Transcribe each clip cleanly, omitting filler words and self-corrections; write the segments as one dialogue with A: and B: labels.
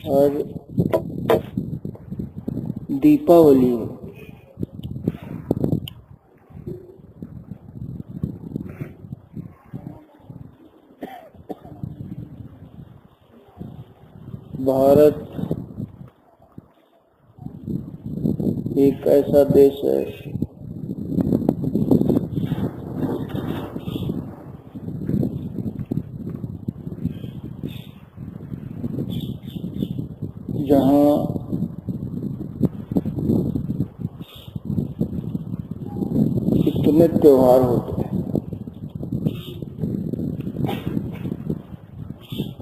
A: और दीपावली भारत एक ऐसा देश है जहाँ इतने त्योहार होते हैं।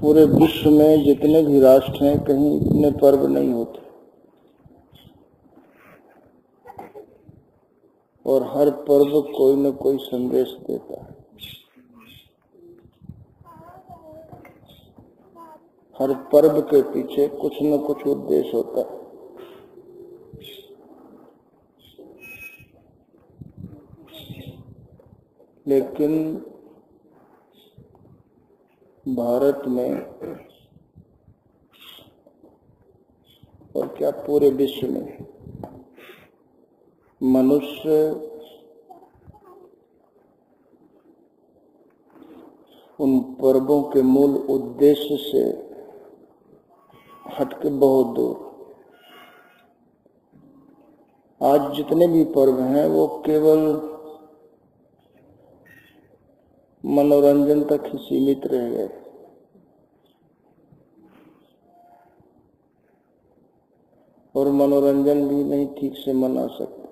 A: पूरे विश्व में जितने भी राष्ट्र हैं कहीं इतने पर्व नहीं होते और हर पर्व कोई न कोई संदेश देता है। हर पर्व के पीछे कुछ न कुछ उद्देश्य होता है। लेकिन भारत में और क्या पूरे विश्व में मनुष्य उन पर्वों के मूल उद्देश्य से हटके बहुत दूर। आज जितने भी पर्व हैं वो केवल मनोरंजन तक ही सीमित रह गए और मनोरंजन भी नहीं ठीक से मना सकते।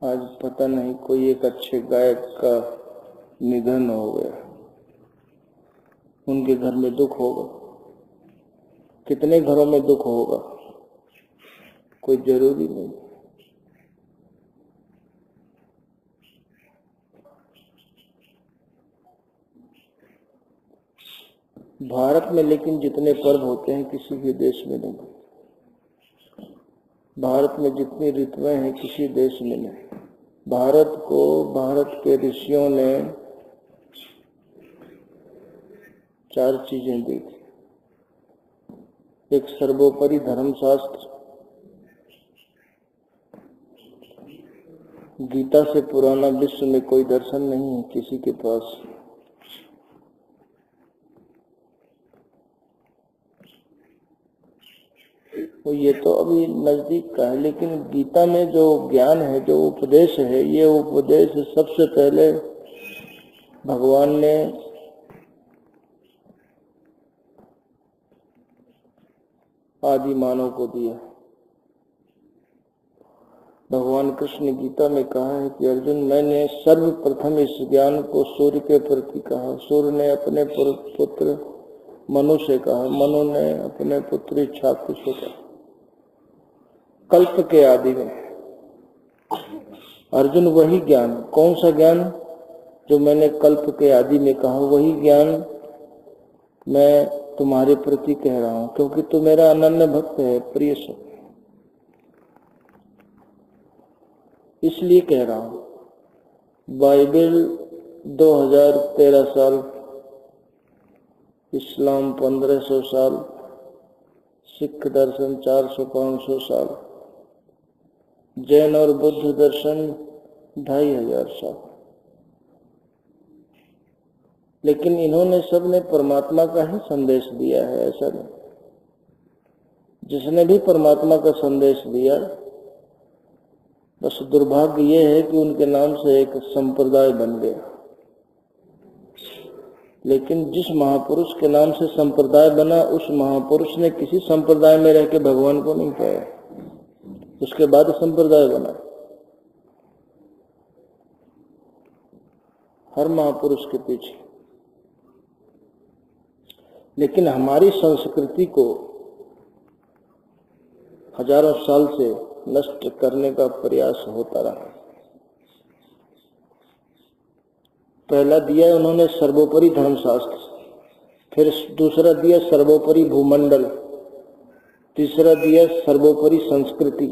A: आज पता नहीं कोई एक अच्छे गायक का निधन हो गया, उनके घर में दुख होगा। कितने घरों में दुख होगा कोई जरूरी नहीं। भारत में लेकिन जितने पर्व होते हैं किसी भी देश में नहीं। भारत में जितनी ऋतुएं हैं किसी देश में नहीं। भारत को भारत के ऋषियों ने 4 चीजें दी थी। एक सर्वोपरि धर्मशास्त्र, गीता से पुराना विश्व में कोई दर्शन नहीं है किसी के पास। तो ये तो अभी नजदीक का है, लेकिन गीता में जो ज्ञान है, जो उपदेश है, ये उपदेश सबसे पहले भगवान ने आदि मानव को दिया। भगवान कृष्ण ने गीता में कहा है कि अर्जुन, मैंने सर्वप्रथम इस ज्ञान को सूर्य के प्रति कहा। सूर्य ने अपने पुत्र मनु से कहा, मनु ने अपने पुत्र इक्ष्वाकु से कहा। कल्प के आदि में अर्जुन वही ज्ञान, कौन सा ज्ञान जो मैंने कल्प के आदि में कहा, वही ज्ञान मैं तुम्हारे प्रति कह रहा हूं, क्योंकि तू मेरा अनन्य भक्त है, प्रिय से, इसलिए कह रहा हूं। बाइबल 2013 साल, इस्लाम 1500 साल, सिख दर्शन 400-500 साल, जैन और बुद्ध दर्शन 2500 साल। लेकिन इन्होंने सबने परमात्मा का ही संदेश दिया है, ऐसा नहीं। जिसने भी परमात्मा का संदेश दिया, बस दुर्भाग्य ये है कि उनके नाम से एक संप्रदाय बन गया। लेकिन जिस महापुरुष के नाम से संप्रदाय बना, उस महापुरुष ने किसी संप्रदाय में रह के भगवान को नहीं पाया, उसके बाद संप्रदाय बना। हर महापुरुष के पीछे। लेकिन हमारी संस्कृति को हजारों साल से नष्ट करने का प्रयास होता रहा। पहला दिया उन्होंने सर्वोपरि धर्मशास्त्र, फिर दूसरा दिया सर्वोपरि भूमंडल, तीसरा दिया सर्वोपरि संस्कृति,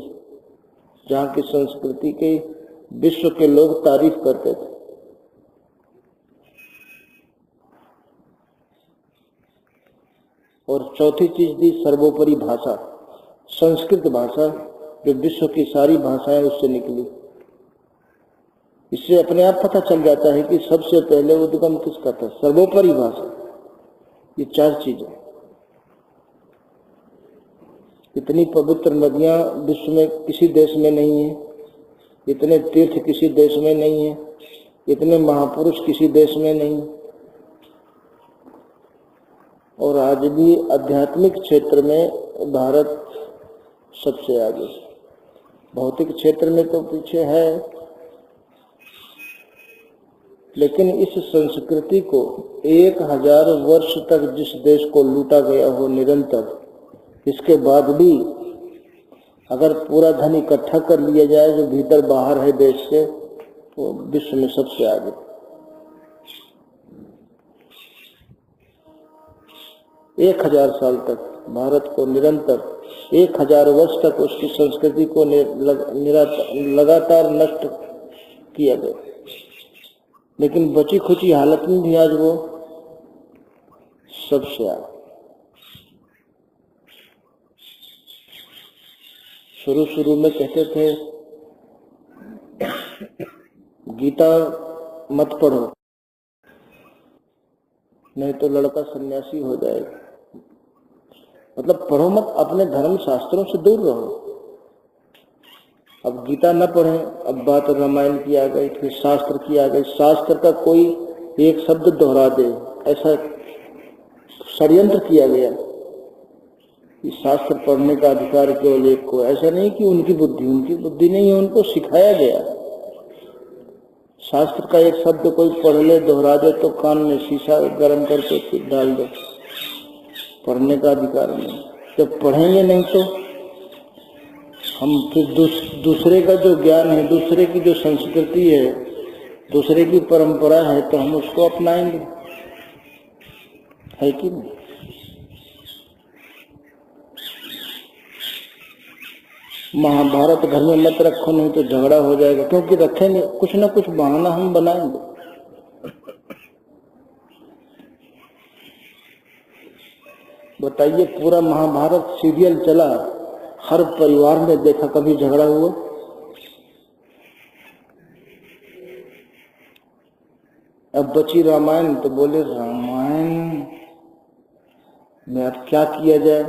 A: जहाँ की संस्कृति के विश्व के लोग तारीफ करते थे। और चौथी चीज दी सर्वोपरि भाषा, संस्कृत भाषा, जो विश्व की सारी भाषाएं उससे निकली। इससे अपने आप पता चल जाता है कि सबसे पहले उद्गम किसका था, सर्वोपरि भाषा। ये चार चीजें। इतनी पवित्र नदियां विश्व में किसी देश में नहीं है, इतने तीर्थ किसी देश में नहीं है, इतने महापुरुष किसी देश में नहीं। और आज भी आध्यात्मिक क्षेत्र में भारत सबसे आगे। भौतिक क्षेत्र में तो पीछे है, लेकिन इस संस्कृति को 1000 वर्ष तक जिस देश को लूटा गया हो निरंतर, इसके बाद भी अगर पूरा धन इकट्ठा कर लिया जाए जो भीतर बाहर है देश से, तो विश्व में सबसे आगे। 1000 साल तक भारत को निरंतर 1000 वर्ष तक उसकी संस्कृति को लगातार नष्ट किया गया, लेकिन बची खुची हालत में भी आज वो सबसे आगे। शुरू में कहते थे गीता मत पढ़ो, नहीं तो लड़का सन्यासी हो जाएगा। मतलब पढ़ो मत, अपने धर्म शास्त्रों से दूर रहो। अब गीता न पढ़ें, अब बात रामायण की आ गई, फिर शास्त्र की आ गई। शास्त्र का कोई एक शब्द दोहरा दे, ऐसा षड्यंत्र किया गया कि शास्त्र पढ़ने का अधिकार केवल एक को। ऐसा नहीं कि उनकी बुद्धि नहीं है, उनको सिखाया गया। शास्त्र का एक शब्द कोई पढ़ ले, दोहरा दे, तो कान में शीशा गर्म करके फिर डाल दो। पढ़ने का अधिकार नहीं। जब पढ़ेंगे नहीं तो हम फिर दूसरे का जो ज्ञान है, दूसरे की जो संस्कृति है, दूसरे की परंपरा है, तो हम उसको अपनाएंगे, है कि नहीं? महाभारत घर में मत रखो, नहीं तो झगड़ा हो जाएगा। क्योंकि रखेंगे, कुछ ना कुछ बहाना हम बनाएंगे। बताइए, पूरा महाभारत सीरियल चला, हर परिवार में देखा कभी झगड़ा हुआ? अब बची रामायण, तो बोले रामायण में अब क्या किया जाए?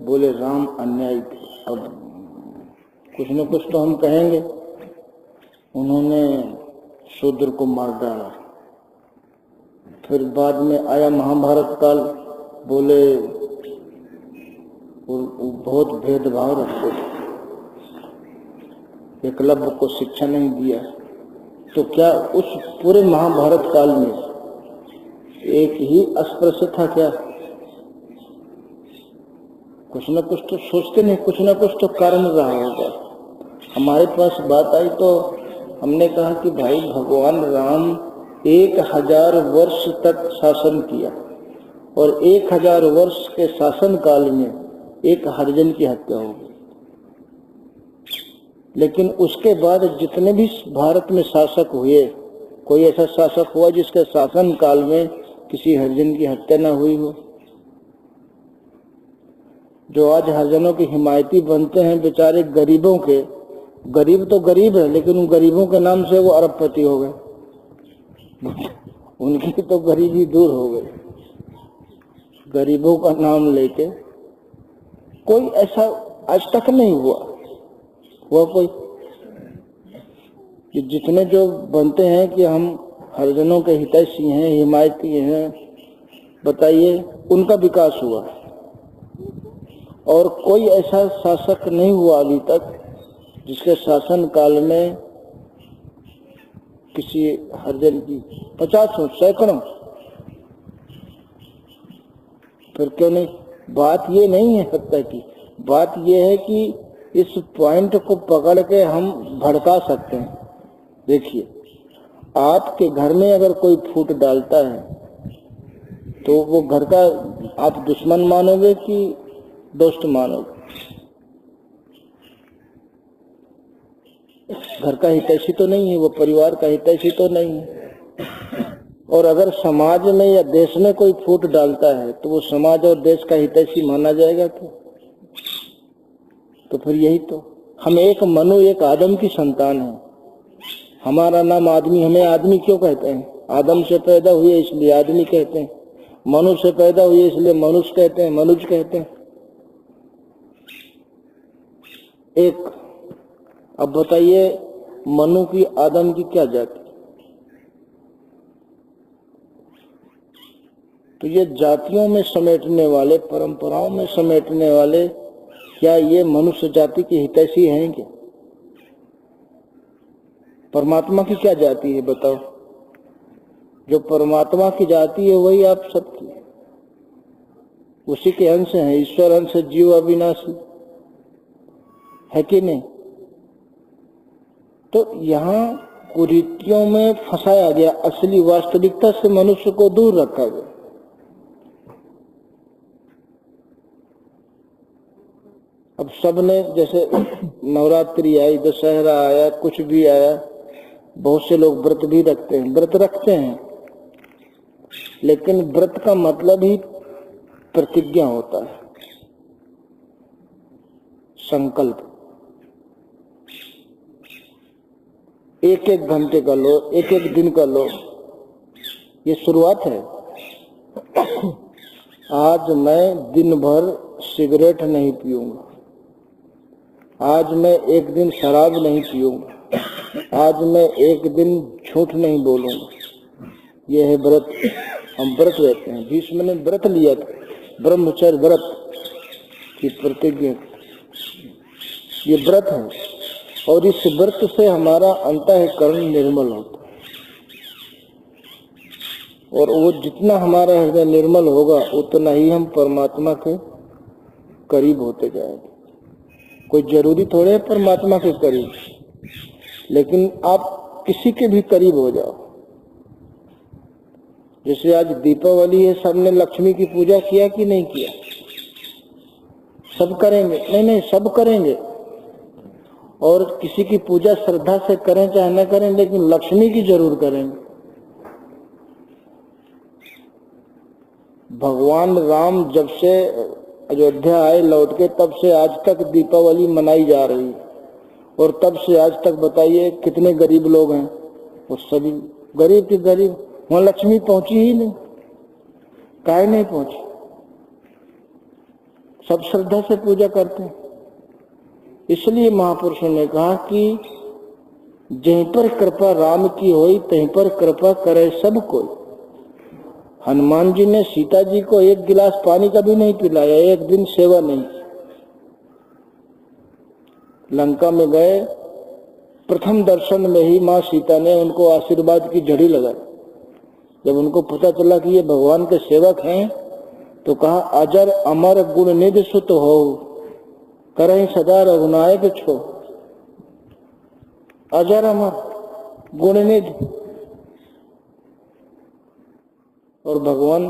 A: बोले राम अन्यायी थे। अब कुछ न कुछ तो हम कहेंगे। उन्होंने शूद्र को मार डाला। फिर बाद में आया महाभारत काल, बोले वो बहुत भेदभाव रखते थे, एकलव्य को शिक्षा नहीं दिया। तो क्या उस पूरे महाभारत काल में एक ही अस्पृश्य था क्या? कुछ न कुछ तो सोचते नहीं, कुछ न कुछ तो कारण रहा होगा। हमारे पास बात आई तो हमने कहा कि भाई, भगवान राम 1000 वर्ष तक शासन किया, और 1000 वर्ष के शासन काल में एक हरिजन की हत्या हो गई। लेकिन उसके बाद जितने भी भारत में शासक हुए, कोई ऐसा शासक हुआ जिसके शासन काल में किसी हरिजन की हत्या न हुई हो? जो आज हरिजनों के हिमायती बनते हैं, बेचारे गरीबों के, गरीब तो गरीब है, लेकिन उन गरीबों के नाम से वो अरबपति हो गए। उनकी तो गरीबी दूर हो गई। गरीबों का नाम लेके कोई ऐसा आज तक नहीं हुआ कोई कि जितने जो बनते हैं कि हम हरिजनों के हितैषी हैं, हिमायती हैं, बताइए उनका विकास हुआ। और कोई ऐसा शासक नहीं हुआ अभी तक जिसके शासन काल में किसी हरिजन की 50 सैकड़ों। फिर क्यों नहीं? बात ये नहीं है सत्ता की, बात ये है कि इस पॉइंट को पकड़ के हम भड़का सकते हैं। देखिए, आपके घर में अगर कोई फूट डालता है तो वो घर का आप दुश्मन मानोगे कि दोस्त मानोगे? घर का हितैषी तो नहीं है, वो परिवार का हितैषी तो नहीं है। और अगर समाज में या देश में कोई फूट डालता है तो वो समाज और देश का हितैषी माना जाएगा क्या? तो फिर यही तो, हम एक मनु एक आदम की संतान है। हमारा नाम आदमी, हमें आदमी क्यों कहते हैं? आदम से पैदा हुए इसलिए आदमी कहते हैं, मनु से पैदा हुए इसलिए मनुष्य कहते हैं, मनुज कहते हैं। एक, अब बताइए मनु की आदम की क्या जाति? तो ये जातियों में समेटने वाले, परंपराओं में समेटने वाले, क्या ये मनुष्य जाति की हितैषी हैं क्या? परमात्मा की क्या जाति है बताओ? जो परमात्मा की जाति है वही आप सबकी, उसी के अंश हैं। ईश्वर अंश जीव अविनाशी है कि नहीं? तो यहाँ कुरीतियों में फंसाया गया, असली वास्तविकता से मनुष्य को दूर रखा गया। अब सबने, जैसे नवरात्रि आई, दशहरा आया, कुछ भी आया, बहुत से लोग व्रत भी रखते हैं, व्रत रखते हैं, लेकिन व्रत का मतलब ही प्रतिज्ञा होता है, संकल्प। एक एक घंटे का लो, एक एक दिन का लो, ये शुरुआत है। आज मैं दिन भर सिगरेट नहीं पीऊंगा, आज मैं एक दिन शराब नहीं पीऊंगा, आज मैं एक दिन झूठ नहीं बोलूंगा। ये है व्रत। हम व्रत रहते हैं। भीष्म ने व्रत लिया था, ब्रह्मचर्य व्रत की प्रतिज्ञा, ये व्रत है। और इस व्रत से हमारा अंतःकरण निर्मल होता है, और वो जितना हमारा हृदय निर्मल होगा उतना ही हम परमात्मा के करीब होते जाएंगे। कोई जरूरी थोड़े है परमात्मा के करीब, लेकिन आप किसी के भी करीब हो जाओ। जैसे आज दीपावली है, सबने लक्ष्मी की पूजा किया कि नहीं किया? सब करेंगे? नहीं, सब करेंगे। और किसी की पूजा श्रद्धा से करें चाहे न करें, लेकिन लक्ष्मी की जरूर करेंगे। भगवान राम जब से अयोध्या आए लौट के, तब से आज तक दीपावली मनाई जा रही है, और तब से आज तक बताइए कितने गरीब लोग हैं, वो सभी गरीब के गरीब। वहां लक्ष्मी पहुंची ही नहीं, काहे नहीं पहुंची? सब श्रद्धा से पूजा करते हैं। इसलिए महापुरुषों ने कहा कि जहीं पर कृपा राम की होई तहीं पर कृपा करे सब कोई। हनुमान जी ने सीता जी को एक गिलास पानी का भी नहीं पिलाया, एक दिन सेवा नहीं। लंका में गए, प्रथम दर्शन में ही माँ सीता ने उनको आशीर्वाद की झड़ी लगाई। जब उनको पता चला कि ये भगवान के सेवक हैं, तो कहा अजर अमर गुण निधि सुत हो, करें सदा रघुनायक छो। अजर अमर गुण निधि, और भगवान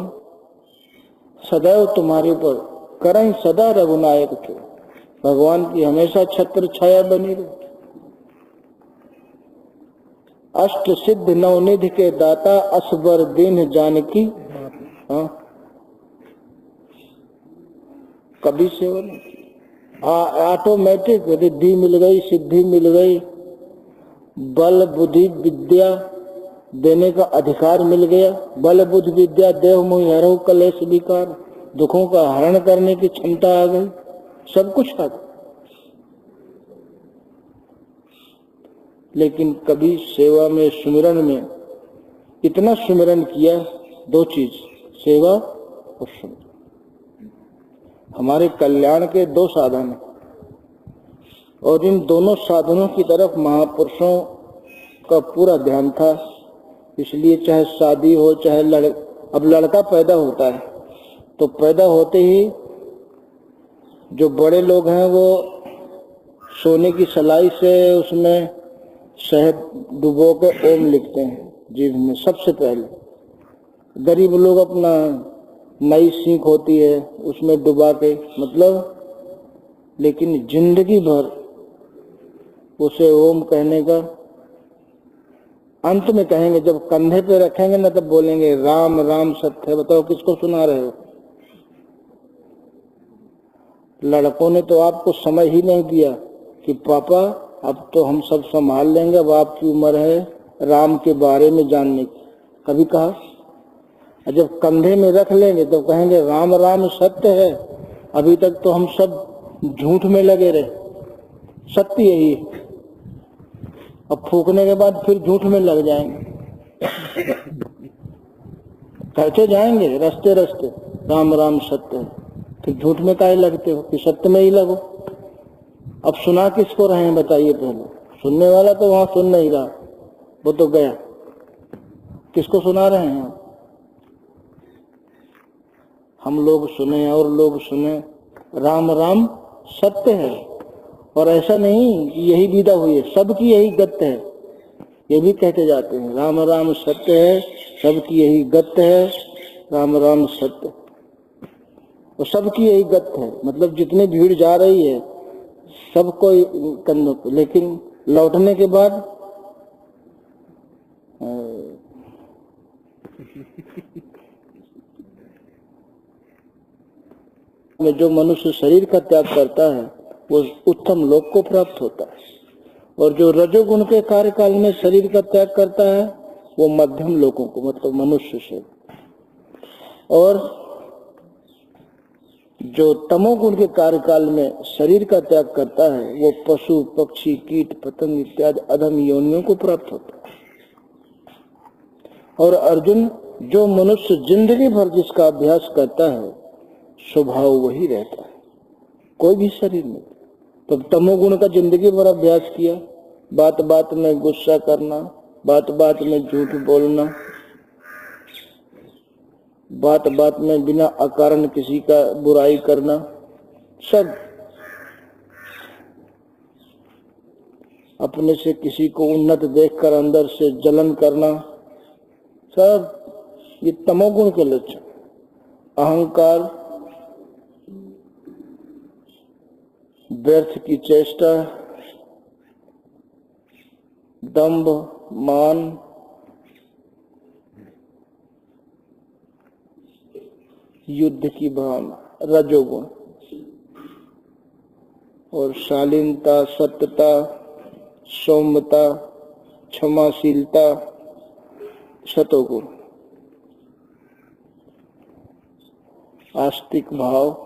A: सदैव तुम्हारे ऊपर करें सदा रघुनायक छो। भगवान की हमेशा छत्र छाया बनी रहे। अष्ट सिद्ध नवनिधि के दाता असबर दीन जानकी। हाँ, कभी सेवा नहीं, ऑटोमेटिक रिद्धि मिल गई, सिद्धि मिल गई, बल बुद्धि विद्या देने का अधिकार मिल गया। बल बुद्धि विद्या देव मोहि हरहु कलेश विकार, दुखों का हरण करने की क्षमता आ गई, सब कुछ आ गया। लेकिन कभी सेवा में, सुमिरन में इतना सुमिरन किया, दो चीज, सेवा और सुमिरन। हमारे कल्याण के दो साधन हैं, और इन दोनों साधनों की तरफ महापुरुषों का पूरा ध्यान था। इसलिए चाहे शादी हो, चाहे अब लड़का पैदा होता है तो पैदा होते ही जो बड़े लोग हैं वो सोने की सलाई से उसमें शहद डुबो के ओम लिखते हैं जीभ में सबसे पहले। गरीब लोग अपना नई सीख होती है उसमें डुबा के, मतलब, लेकिन जिंदगी भर उसे ओम कहने का अंत में कहेंगे, जब कंधे पे रखेंगे ना तब बोलेंगे राम राम सत्य है। बताओ किसको सुना रहे हो? लड़कों ने तो आपको समझ ही नहीं दिया कि पापा अब तो हम सब संभाल लेंगे, अब आपकी उम्र है राम के बारे में जानने की। कभी कहा? जब कंधे में रख लेंगे तो कहेंगे राम राम सत्य है। अभी तक तो हम सब झूठ में लगे रहे, सत्य यही है। अब फूकने के बाद फिर झूठ में लग जाएंगे, कहते जाएंगे रास्ते रास्ते राम राम सत्य है, फिर झूठ में काहे लगते हो कि सत्य में ही लगो। अब सुना किसको रहे हैं बताइए? पहले सुनने वाला तो वहां सुन नहीं रहा, वो तो गया। किसको सुना रहे हैं? हम लोग सुने और लोग सुने राम राम सत्य है। और ऐसा नहीं कि यही विदा हुई है, सबकी यही गत्य है, ये भी कहते जाते हैं राम राम सत्य है, सबकी यही गत्य है, राम राम सत्य। और सबकी यही गत्य है, मतलब जितनी भीड़ जा रही है सबको कंधों पे, लेकिन लौटने के बाद में जो मनुष्य शरीर का त्याग करता है वो उत्तम लोक को प्राप्त होता है, और जो रजोगुण के कार्यकाल में शरीर का त्याग करता है वो मध्यम लोकों को, मतलब मनुष्य से, और जो तमोगुण के कार्यकाल में शरीर का त्याग करता है वो पशु पक्षी कीट पतंग इत्यादि अधम योनियों को प्राप्त होता है। और अर्जुन, जो मनुष्य जिंदगी भर जिसका अभ्यास करता है स्वभाव वही रहता है, कोई भी शरीर में। तो तमोगुण का जिंदगी भर अभ्यास किया, बात बात में गुस्सा करना, बात बात में झूठ बोलना, बात बात में बिना अकारण किसी का बुराई करना, सब अपने से किसी को उन्नत देखकर अंदर से जलन करना, सब ये तमोगुण के लक्षण। अहंकार, व्यर्थ की चेष्टा, दंभ मान, युद्ध की भावना, रजोगुण। और शालीनता, सत्यता, सौम्यता, क्षमाशीलता, सतोगुण। आस्तिक भाव।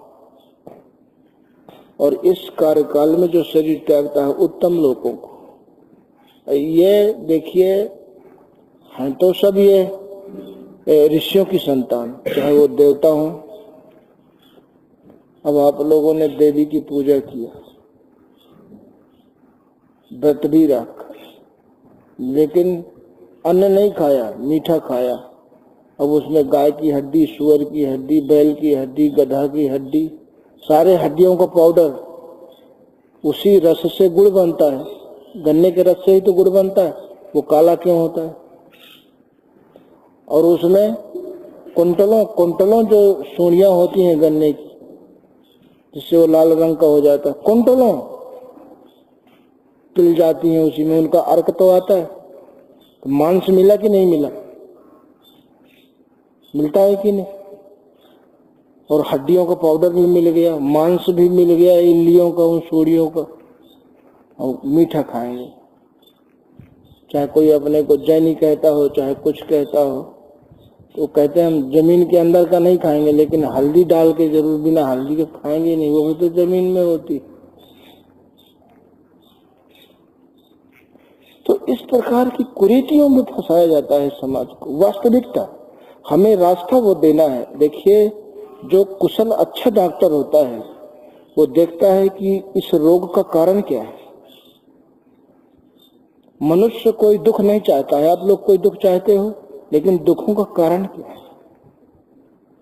A: और इस कार्यकाल में जो शरीर त्यागता है उत्तम लोगों को, ये देखिए हैं तो सब ये ऋषियों की संतान, चाहे वो देवता हो। अब आप लोगों ने देवी की पूजा किया, व्रत भी रखा, लेकिन अन्न नहीं खाया, मीठा खाया। अब उसमें गाय की हड्डी, सुअर की हड्डी, बैल की हड्डी, गधा की हड्डी, सारे हड्डियों का पाउडर, उसी रस से गुड़ बनता है। गन्ने के रस से ही तो गुड़ बनता है, वो काला क्यों होता है? और उसमें कुंटलों कुंटलों जो सूढ़ियां होती हैं गन्ने की, जिससे वो लाल रंग का हो जाता है, कुंटलों पिल जाती हैं उसी में, उनका अर्क तो आता है। तो मांस मिला कि नहीं मिला? मिलता है कि नहीं? और हड्डियों का पाउडर भी मिल गया, मांस भी मिल गया, इल्लियों का, उन सूढ़ियों का। और मीठा खाएंगे, चाहे कोई अपने को जैनी कहता हो, चाहे कुछ कहता हो, तो कहते हैं हम जमीन के अंदर का नहीं खाएंगे, लेकिन हल्दी डाल के जरूर, बिना हल्दी के खाएंगे नहीं, वो भी तो जमीन में होती। तो इस प्रकार की कुरीतियों में फंसाया जाता है समाज को। वास्तविकता हमें रास्ता वो देना है। देखिए, जो कुशल अच्छा डॉक्टर होता है वो देखता है कि इस रोग का कारण क्या है। मनुष्य कोई दुख नहीं चाहता है, आप लोग कोई दुख चाहते हो, लेकिन दुखों का कारण क्या है?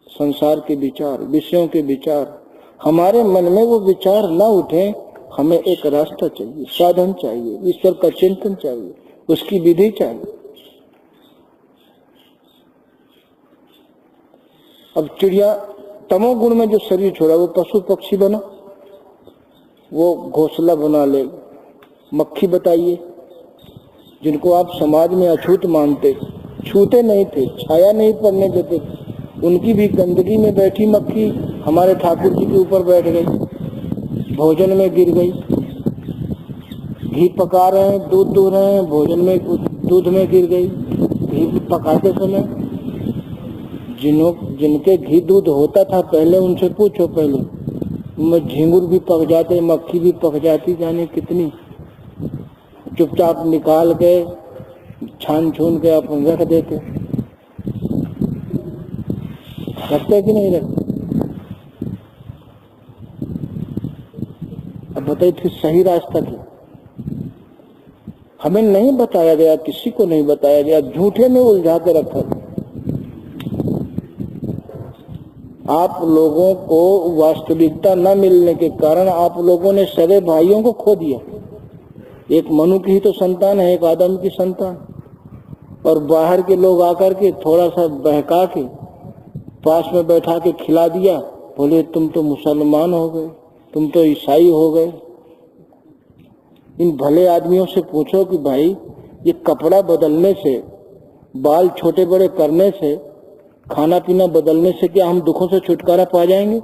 A: संसार के विचार, विषयों के विचार। हमारे मन में वो विचार ना उठे, हमें एक रास्ता चाहिए, साधन चाहिए, ईश्वर का चिंतन चाहिए, उसकी विधि चाहिए। अब चिड़िया, तमोगुण में जो शरीर छोड़ा वो पशु पक्षी बना, वो घोंसला बना लेगा, मक्खी बताइए, जिनको आप समाज में अछूत मानते, छूते नहीं थे, छाया नहीं पड़ने देते, उनकी भी गंदगी में बैठी मक्खी हमारे ठाकुर जी के ऊपर बैठ गई, भोजन में गिर गई। घी पका रहे हैं, दूध दूह रहे हैं, भोजन में दूध में गिर गई। घी पकाते समय जिनके घी दूध होता था पहले, उनसे पूछो, पहले उनमें झींगुर भी पक जाते, मक्खी भी पक जाती, जाने कितनी। चुपचाप निकाल के छान छून के आप रख देते, रखते कि नहीं रखते? अब बताइए फिर सही रास्ता क्या? हमें नहीं बताया गया, किसी को नहीं बताया गया, झूठे में उलझा के रखा। आप लोगों को वास्तविकता न मिलने के कारण आप लोगों ने सगे भाइयों को खो दिया। एक मनु की ही तो संतान है, एक आदम की संतान, और बाहर के लोग आकर के थोड़ा सा बहका के पास में बैठा के खिला दिया, बोले तुम तो मुसलमान हो गए, तुम तो ईसाई हो गए। इन भले आदमियों से पूछो कि भाई ये कपड़ा बदलने से, बाल छोटे बड़े करने से, खाना पीना बदलने से क्या हम दुखों से छुटकारा पा जाएंगे?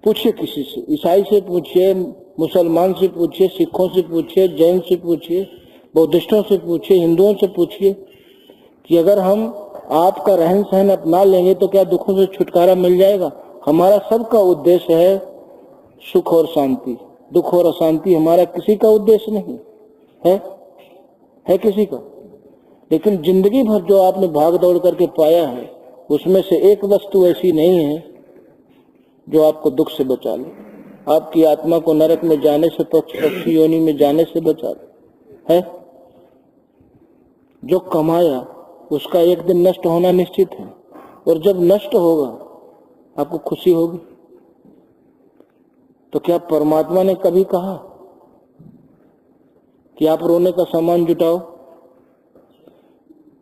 A: पूछिए किसी से, ईसाई से पूछिए, मुसलमान से पूछिए, सिखों से पूछिए, जैन से पूछिए, बौद्धिस्टों से पूछिए, हिंदुओं से पूछिए कि अगर हम आपका रहन सहन अपना लेंगे तो क्या दुखों से छुटकारा मिल जाएगा? हमारा सबका उद्देश्य है सुख और शांति। दुख और अशांति हमारा किसी का उद्देश्य नहीं है किसी का। लेकिन जिंदगी भर जो आपने भाग दौड़ करके पाया है, उसमें से एक वस्तु ऐसी नहीं है जो आपको दुख से बचा ले, आपकी आत्मा को नरक में जाने से, पक्षी योनि में जाने से बचा ले। है जो कमाया उसका एक दिन नष्ट होना निश्चित है, और जब नष्ट होगा आपको खुशी होगी। तो क्या परमात्मा ने कभी कहा कि आप रोने का सामान जुटाओ?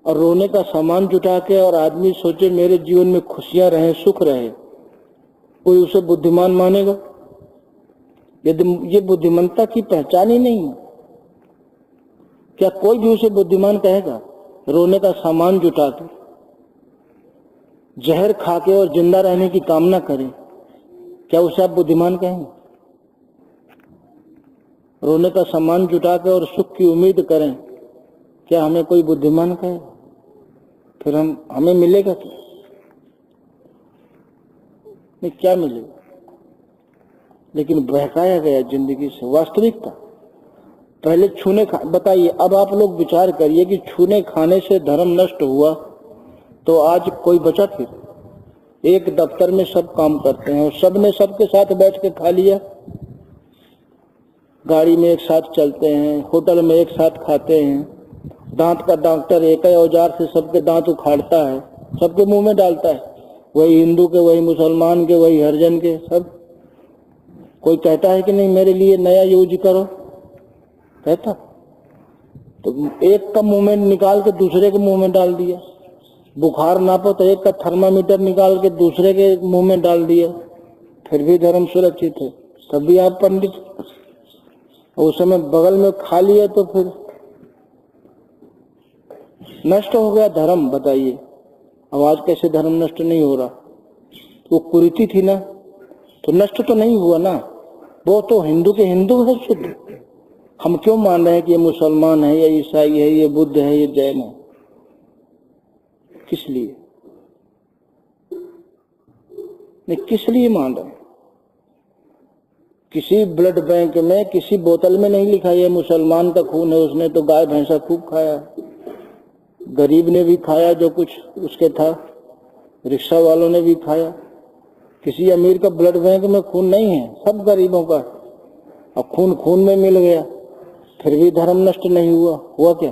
A: और रोने का सामान जुटा के और आदमी सोचे मेरे जीवन में खुशियां रहे, सुख रहे, कोई उसे बुद्धिमान मानेगा? यदि ये बुद्धिमानता की पहचान ही नहीं है, क्या कोई भी उसे बुद्धिमान कहेगा? रोने का सामान जुटा के, जहर खा के और जिंदा रहने की कामना करे, क्या उसे आप बुद्धिमान कहेंगे? रोने का सामान जुटा के और सुख की उम्मीद करें, क्या हमें कोई बुद्धिमान कहेगा? फिर हमें मिलेगा क्या? नहीं, क्या मिलेगा? लेकिन बहकाया गया जिंदगी से वास्तविकता। पहले छूने बताइए, अब आप लोग विचार करिए कि छूने खाने से धर्म नष्ट हुआ तो आज कोई बचा? फिर एक दफ्तर में सब काम करते हैं और सब ने सबके साथ बैठ के खा लिया, गाड़ी में एक साथ चलते हैं, होटल में एक साथ खाते हैं, दांत का डॉक्टर एक ही औजार से सबके दांत उखाड़ता है, सबके मुंह में डालता है, वही हिंदू के, वही मुसलमान के, वही हरिजन के, सब। कोई कहता है कि नहीं मेरे लिए नया यूज करो? कहता? तो एक का मुंह में निकाल के दूसरे के मुंह में डाल दिया। बुखार नापो तो एक का थर्मामीटर निकाल के दूसरे के मुंह में डाल दिया, फिर भी धर्म सुरक्षित है। तब भी आप पंडित, उस समय बगल में खा लिया तो फिर नष्ट हो गया धर्म। बताइए अब आज कैसे धर्म नष्ट नहीं हो रहा? वो कुरीति थी ना, तो नष्ट तो नहीं हुआ ना। वो तो हिंदू के हिंदू है शुद्ध। हम क्यों मान रहे हैं कि ये मुसलमान है, ये ईसाई है, ये बुद्ध है, ये जैन है? किस लिए? नहीं, किस लिए मान रहे हैं? किसी ब्लड बैंक में, किसी बोतल में नहीं लिखा ये मुसलमान का खून है, उसने तो गाय भैंसा खूब खाया, गरीब ने भी खाया जो कुछ उसके था, रिक्शा वालों ने भी खाया। किसी अमीर का ब्लड बैंक में खून नहीं है, सब गरीबों का। अब खून खून में मिल गया, फिर भी धर्म नष्ट नहीं हुआ क्या?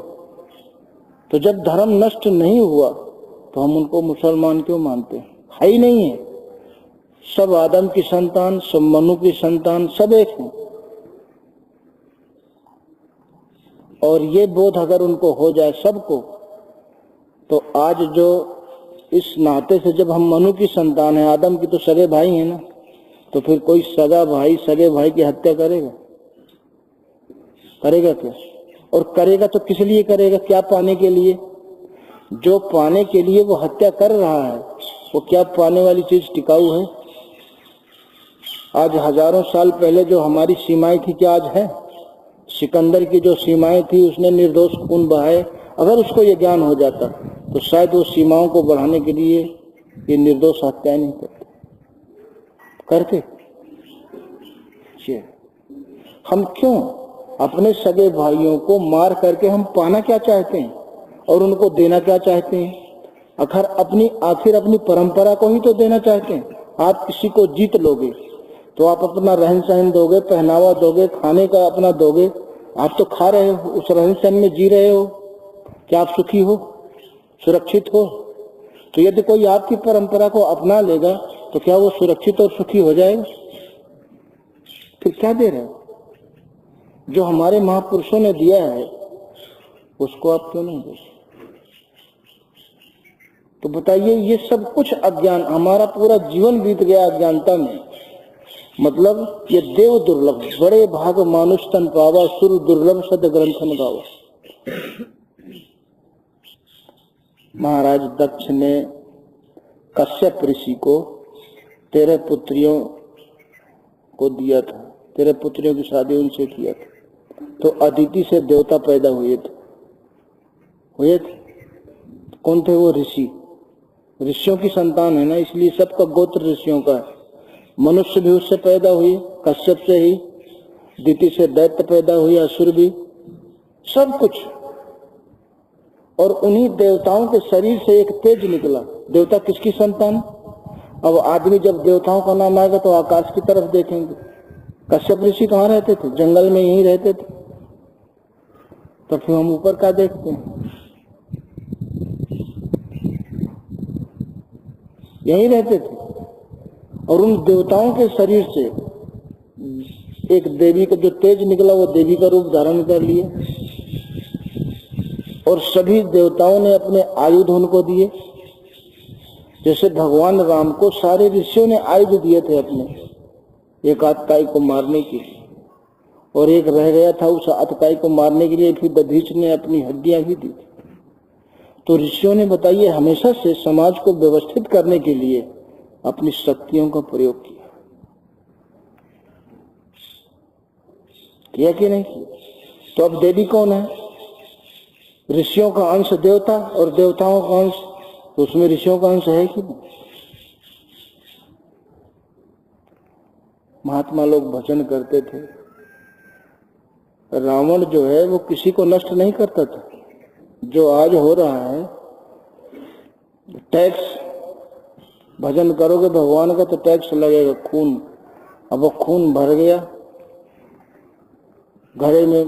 A: तो जब धर्म नष्ट नहीं हुआ तो हम उनको मुसलमान क्यों मानते हैं? है ही नहीं है। सब आदम की संतान, सब मनु की संतान, सब एक हैं। और ये बोध अगर उनको हो जाए सबको, तो आज जो इस नाते से, जब हम मनु की संतान है, आदम की तो सगे भाई हैं ना, तो फिर कोई सगा भाई सगे भाई की हत्या करेगा? करेगा क्या? और करेगा तो किस लिए करेगा? क्या पाने के लिए? जो पाने के लिए वो हत्या कर रहा है, वो क्या पाने वाली चीज टिकाऊ है? आज हजारों साल पहले जो हमारी सीमाएं थी, क्या आज है? सिकंदर की जो सीमाएं थी, उसने निर्दोष खून बहाए। अगर उसको ये ज्ञान हो जाता तो शायद वो सीमाओं को बढ़ाने के लिए ये निर्दोष हत्या नहीं करते। हम क्यों अपने सगे भाइयों को मार करके हम पाना क्या चाहते हैं और उनको देना क्या चाहते हैं? आखिर अपनी परंपरा को ही तो देना चाहते हैं। आप किसी को जीत लोगे तो आप अपना रहन सहन दोगे, पहनावा दोगे, खाने का अपना दोगे। आप तो खा रहे हो, उस रहन सहन में जी रहे हो। क्या आप सुखी हो, सुरक्षित हो? तो यदि कोई आपकी परंपरा को अपना लेगा तो क्या वो सुरक्षित और सुखी हो जाएगा? फिर क्या दे रहे हो? जो हमारे महापुरुषों ने दिया है उसको आप क्यों नहीं दे? तो बताइए, ये सब कुछ अज्ञान, हमारा पूरा जीवन बीत गया अज्ञानता में। मतलब ये देव दुर्लभ, बड़े भाग मानुष तन पावा, सुर दुर्लभ सद ग्रंथन गावा। महाराज दक्ष ने कश्यप ऋषि को 13 पुत्रियों को दिया था, 13 पुत्रियों की शादी उनसे किया था। तो अदिति से देवता पैदा हुए थे। कौन थे वो? ऋषि। ऋषियों की संतान है ना, इसलिए सबका गोत्र ऋषियों का है। मनुष्य भी उससे पैदा हुए, कश्यप से ही। दिति से दैत्य पैदा हुए, असुर भी, सब कुछ। और उन्हीं देवताओं के शरीर से एक तेज निकला। देवता किसकी संतान? अब आदमी जब देवताओं का नाम आएगा तो आकाश की तरफ देखेंगे। कश्यप ऋषि कहाँ रहते थे? जंगल में यहीं रहते थे। तो फिर हम ऊपर क्या देखते हैं? यहीं रहते थे। और उन देवताओं के शरीर से एक देवी का जो तेज निकला, वो देवी का रूप धारण कर लिया। और सभी देवताओं ने अपने आयुध उनको दिए। जैसे भगवान राम को सारे ऋषियों ने आयुध दिए थे अपने, एक आतताई को मारने के लिए, और एक रह गया था उस आतताई को मारने के लिए, फिर दधीच ने अपनी हड्डियां भी दी। तो ऋषियों ने, बताइए, हमेशा से समाज को व्यवस्थित करने के लिए अपनी शक्तियों का प्रयोग किया कि नहीं किया? तो अब देवी कौन है? ऋषियों का अंश देवता और देवताओं का अंश, तो उसमें ऋषियों का अंश है कि नहीं? महात्मा लोग भजन करते थे। रावण जो है वो किसी को नष्ट नहीं करता था। जो आज हो रहा है टैक्स, भजन करोगे भगवान का तो टैक्स लगेगा, खून। अब वो खून भर गया घड़े में।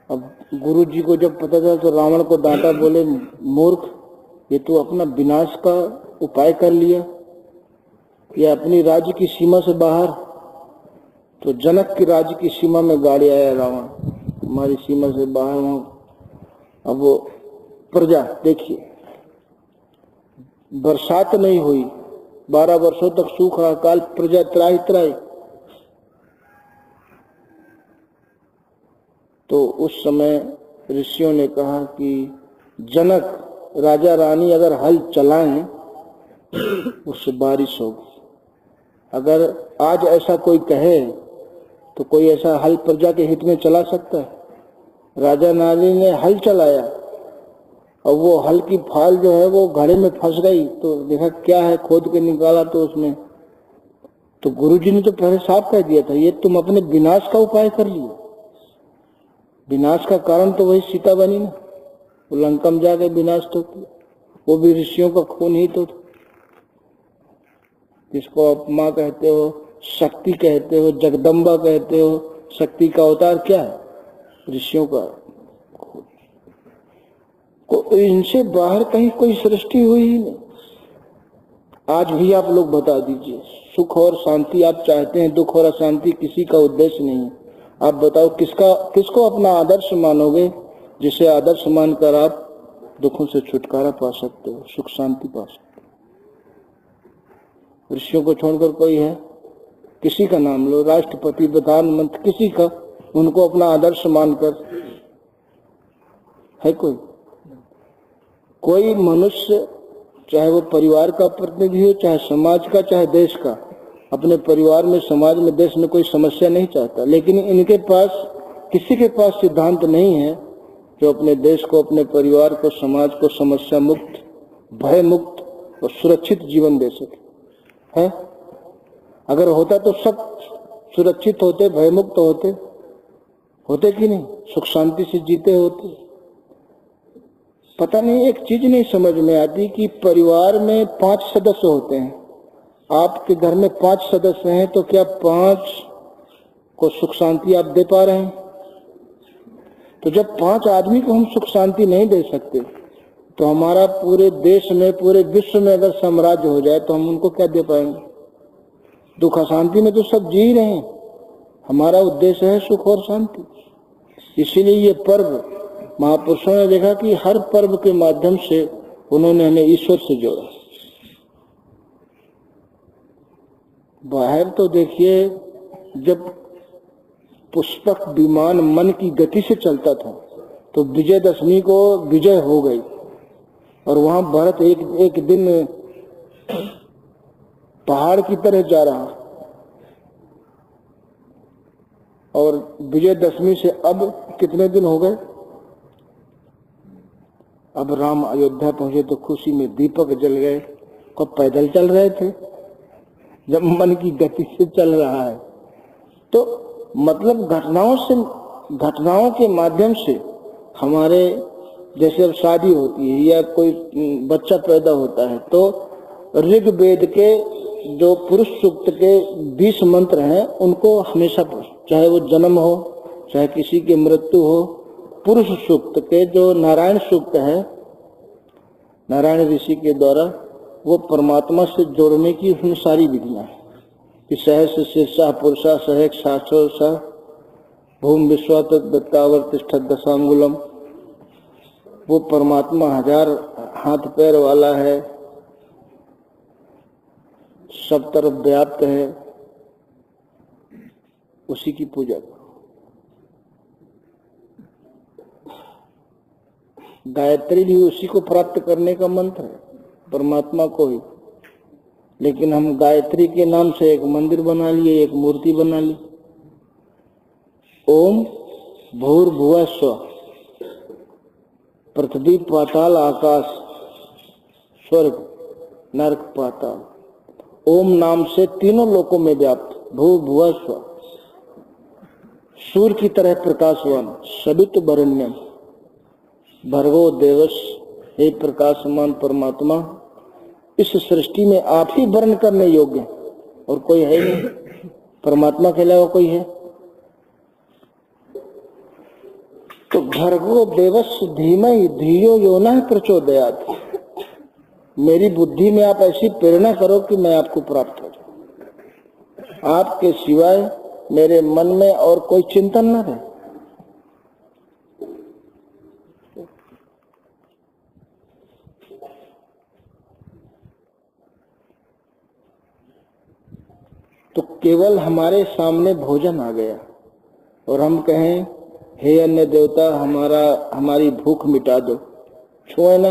A: अब गुरु जी को जब पता चला तो रावण को डांटा, बोले मूर्ख, ये तो अपना विनाश का उपाय कर लिया, ये अपनी राज्य की सीमा से बाहर। तो जनक की राज्य की सीमा में गाड़ी आया रावण, हमारी सीमा से बाहर हो। अब वो प्रजा, देखिए, बरसात नहीं हुई, 12 वर्षों तक सूखा अकाल, प्रजा त्राही त्राही। तो उस समय ऋषियों ने कहा कि जनक, राजा रानी अगर हल चलाएं उससे बारिश होगी। अगर आज ऐसा कोई कहे तो कोई ऐसा हल प्रजा के हित में चला सकता है? राजा रानी ने हल चलाया और वो हल की फाल जो है वो घड़े में फंस गई। तो देखा क्या है, खोद के निकाला तो उसमें, तो गुरुजी ने तो पहले साफ कह दिया था, ये तुम अपने विनाश का उपाय कर लिए। विनाश का कारण तो वही सीता बनी ना, वो लंका में जाके विनाश तो किया, वो भी ऋषियों का खून ही तो था। जिसको आप माँ कहते हो, शक्ति कहते हो, जगदम्बा कहते हो, शक्ति का अवतार क्या है? ऋषियों का। इनसे बाहर कहीं कोई सृष्टि हुई ही नहीं। आज भी आप लोग बता दीजिए, सुख और शांति आप चाहते हैं, दुख और अशांति किसी का उद्देश्य नहीं है। आप बताओ किसको अपना आदर्श मानोगे, जिसे आदर्श मानकर आप दुखों से छुटकारा पा सकते हो, सुख शांति पा सकते ऋषियों को छोड़कर कोई है? किसी का नाम लो, राष्ट्रपति, प्रधानमंत्री, किसी का, उनको अपना आदर्श मानकर है कोई मनुष्य, चाहे वो परिवार का प्रतिनिधि हो, चाहे समाज का, चाहे देश का, अपने परिवार में, समाज में, देश में कोई समस्या नहीं चाहता। लेकिन इनके पास, किसी के पास सिद्धांत नहीं है जो अपने देश को, अपने परिवार को, समाज को समस्या मुक्त, भय मुक्त और सुरक्षित जीवन दे सके। है? अगर होता तो सब सुरक्षित होते, भयमुक्त होते कि नहीं, सुख शांति से जीते होते। पता नहीं, एक चीज नहीं समझ में आती कि परिवार में 5 सदस्य होते हैं, आपके घर में 5 सदस्य हैं, तो क्या 5 को सुख शांति आप दे पा रहे हैं? तो जब 5 आदमी को हम सुख शांति नहीं दे सकते, तो हमारा पूरे देश में, पूरे विश्व में अगर साम्राज्य हो जाए तो हम उनको क्या दे पाएंगे? दुख अशांति में तो सब जी रहे हैं। हमारा उद्देश्य है सुख और शांति। इसीलिए ये पर्व, महापुरुषों ने देखा कि हर पर्व के माध्यम से उन्होंने हमें ईश्वर से जोड़ा। बाहर तो देखिए, जब पुष्पक विमान मन की गति से चलता था तो विजयदशमी को विजय हो गई, और वहां भरत एक दिन पहाड़ की तरह जा रहा, और विजयदशमी से अब कितने दिन हो गए? अब राम अयोध्या पहुंचे तो खुशी में दीपक जल गए। कब पैदल चल रहे थे? जब मन की गति से चल रहा है। तो मतलब घटनाओं के माध्यम से हमारे, जैसे अब शादी होती है या कोई बच्चा पैदा होता है, तो ऋग्वेद के जो पुरुष सूक्त के 20 मंत्र हैं, उनको हमेशा, चाहे वो जन्म हो, चाहे किसी की मृत्यु हो, पुरुष सूक्त के जो नारायण सूक्त है, नारायण ऋषि के द्वारा, वो परमात्मा से जोड़ने की उसमें सारी विधियां हैं कि सहस शीर्षा पुरुषा सहक शास्त्रो सा भूम विश्वात दत्तावर्तिष्ठ दशांगुलम। वो परमात्मा 1000 हाथ पैर वाला है, सब तरफ व्याप्त है, उसी की पूजा करो। गायत्री भी उसी को प्राप्त करने का मंत्र है, परमात्मा को ही। लेकिन हम गायत्री के नाम से एक मंदिर बना लिए, एक मूर्ति बना ली। ओम भूर्भुवः स्वः, पृथ्वी पाताल आकाश, स्वर्ग नरक पाताल, ओम नाम से तीनों लोकों में व्याप्त, भूर्भुवः स्वः, सूर्य की तरह प्रकाशवान, सवितुर्वरेण्यम भर्गो देवस, हे प्रकाशमान परमात्मा, इस सृष्टि में आप ही वर्ण करने योग्य, और कोई है नहीं, परमात्मा के अलावा कोई है? तो भर्गो देवस धीमहि धियो यो नः प्रचोदयात्, मेरी बुद्धि में आप ऐसी प्रेरणा करो कि मैं आपको प्राप्त हो जाऊं, आपके सिवाय मेरे मन में और कोई चिंतन न रहे। तो केवल हमारे सामने भोजन आ गया और हम कहें हे अन्य देवता हमारी भूख मिटा दो, छुए ना,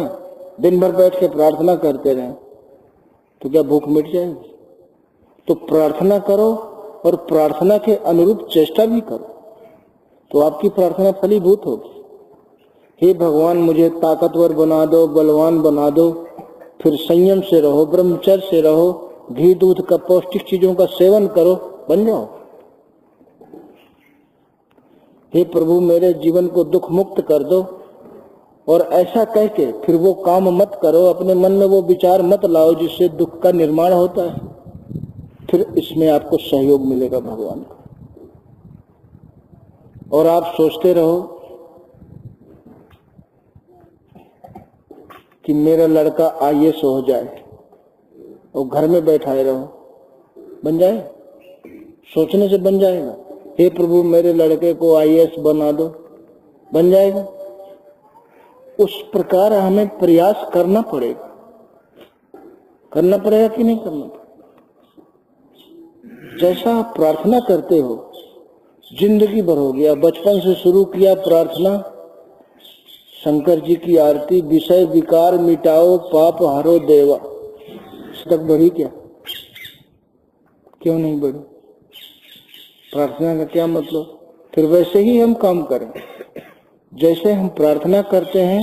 A: दिन भर बैठ के प्रार्थना करते रहे, तो क्या भूख मिट जाएगी? तो प्रार्थना करो और प्रार्थना के अनुरूप चेष्टा भी करो, तो आपकी प्रार्थना फलीभूत होगी। हे भगवान मुझे ताकतवर बना दो, बलवान बना दो, फिर संयम से रहो, ब्रह्मचर्य से रहो, घी दूध का पौष्टिक चीजों का सेवन करो, बन जाओ। हे प्रभु मेरे जीवन को दुख मुक्त कर दो, और ऐसा कह के फिर वो काम मत करो, अपने मन में वो विचार मत लाओ जिससे दुख का निर्माण होता है, फिर इसमें आपको सहयोग मिलेगा भगवान का। और आप सोचते रहो कि मेरा लड़का IAS हो जाए, और घर में बैठाए रहो, बन जाए, सोचने से बन जाएगा। हे प्रभु मेरे लड़के को IAS बना दो, बन जाएगा। उस प्रकार हमें प्रयास करना पड़ेगा कि नहीं करना पड़ेगा? जैसा आप प्रार्थना करते हो जिंदगी भर हो गया, बचपन से शुरू किया प्रार्थना, शंकर जी की आरती, विषय विकार मिटाओ पाप हरो देवा, तक बढ़ी क्या? क्यों नहीं बढ़ी? प्रार्थना का क्या मतलब? फिर वैसे ही हम काम करें, जैसे हम प्रार्थना करते हैं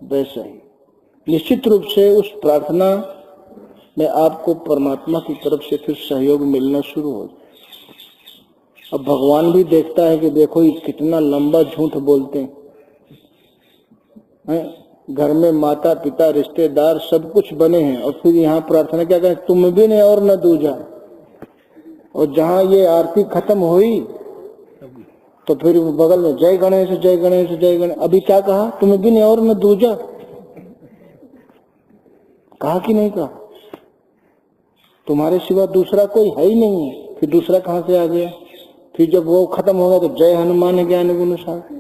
A: वैसा ही। निश्चित रूप से उस प्रार्थना में आपको परमात्मा की तरफ से फिर सहयोग मिलना शुरू हो जाए। अब भगवान भी देखता है कि देखो ये कितना लंबा झूठ बोलते हैं। घर में माता पिता रिश्तेदार सब कुछ बने हैं और फिर यहाँ प्रार्थना क्या करें, तुम भी नहीं और न दूजा। और जहाँ ये आरती खत्म हुई तो फिर बगल में जय गणेश जय गणेश जय गणेश। अभी क्या कहा? तुम भी नहीं और न दूजा। कहा कि नहीं कहा? तुम्हारे सिवा दूसरा कोई है ही नहीं है। फिर दूसरा कहाँ से आ गया? फिर जब वो खत्म हो गया तो जय हनुमान ज्ञान गुण सागर।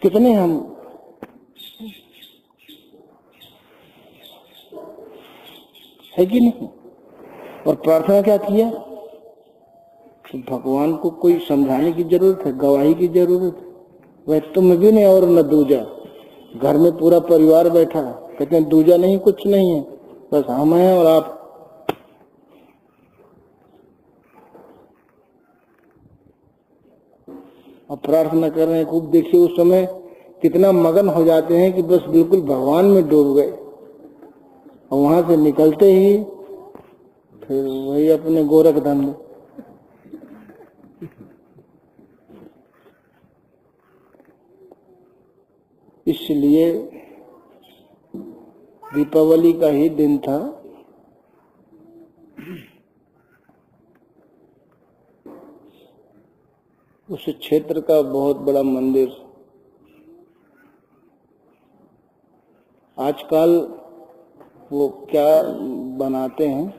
A: कितने हम है कि नहीं? और प्रार्थना क्या किया? तो भगवान को कोई समझाने की जरूरत है, गवाही की जरूरत है। वह तुम भी नहीं और न दूजा। घर में पूरा परिवार बैठा है, कहते हैं दूजा नहीं, कुछ नहीं है, बस हम हैं और आप। और प्रार्थना कर रहे हैं खूब। देखिए उस समय कितना मगन हो जाते हैं कि बस बिल्कुल भगवान में डूब गए, और वहां से निकलते ही फिर वही अपने गोरख धंधे। इसलिए दीपावली का ही दिन था। उस क्षेत्र का बहुत बड़ा मंदिर आजकल वो क्या बनाते हैं,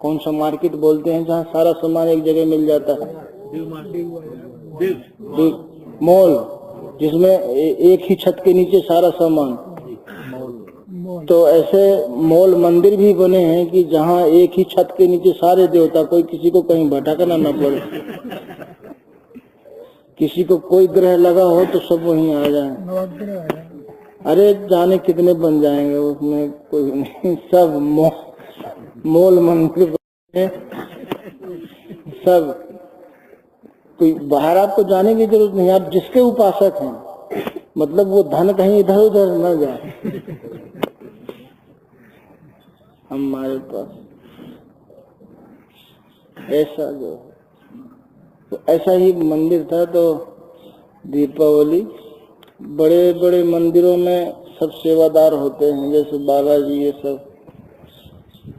A: कौन सा मार्केट बोलते हैं जहाँ सारा सामान एक जगह मिल जाता है? मॉल, जिसमें एक ही छत के नीचे सारा सामान। तो ऐसे मॉल मंदिर भी बने हैं कि जहाँ एक ही छत के नीचे सारे देवता, कोई किसी को कहीं भटकना न पड़े। किसी को कोई ग्रह लगा हो तो सब वहीं आ जाए। अरे जाने कितने बन जाएंगे उसमें, कोई नहीं। सब मॉल मंदिर बने, सब। कोई बाहर आपको जाने की जरूरत नहीं। आप जिसके उपासक हैं, मतलब वो धन कहीं इधर उधर न जाए। हमारे पास ऐसा जो है, तो ऐसा ही मंदिर था। तो दीपावली बड़े बड़े मंदिरों में सब सेवादार होते हैं, जैसे बालाजी ये सब,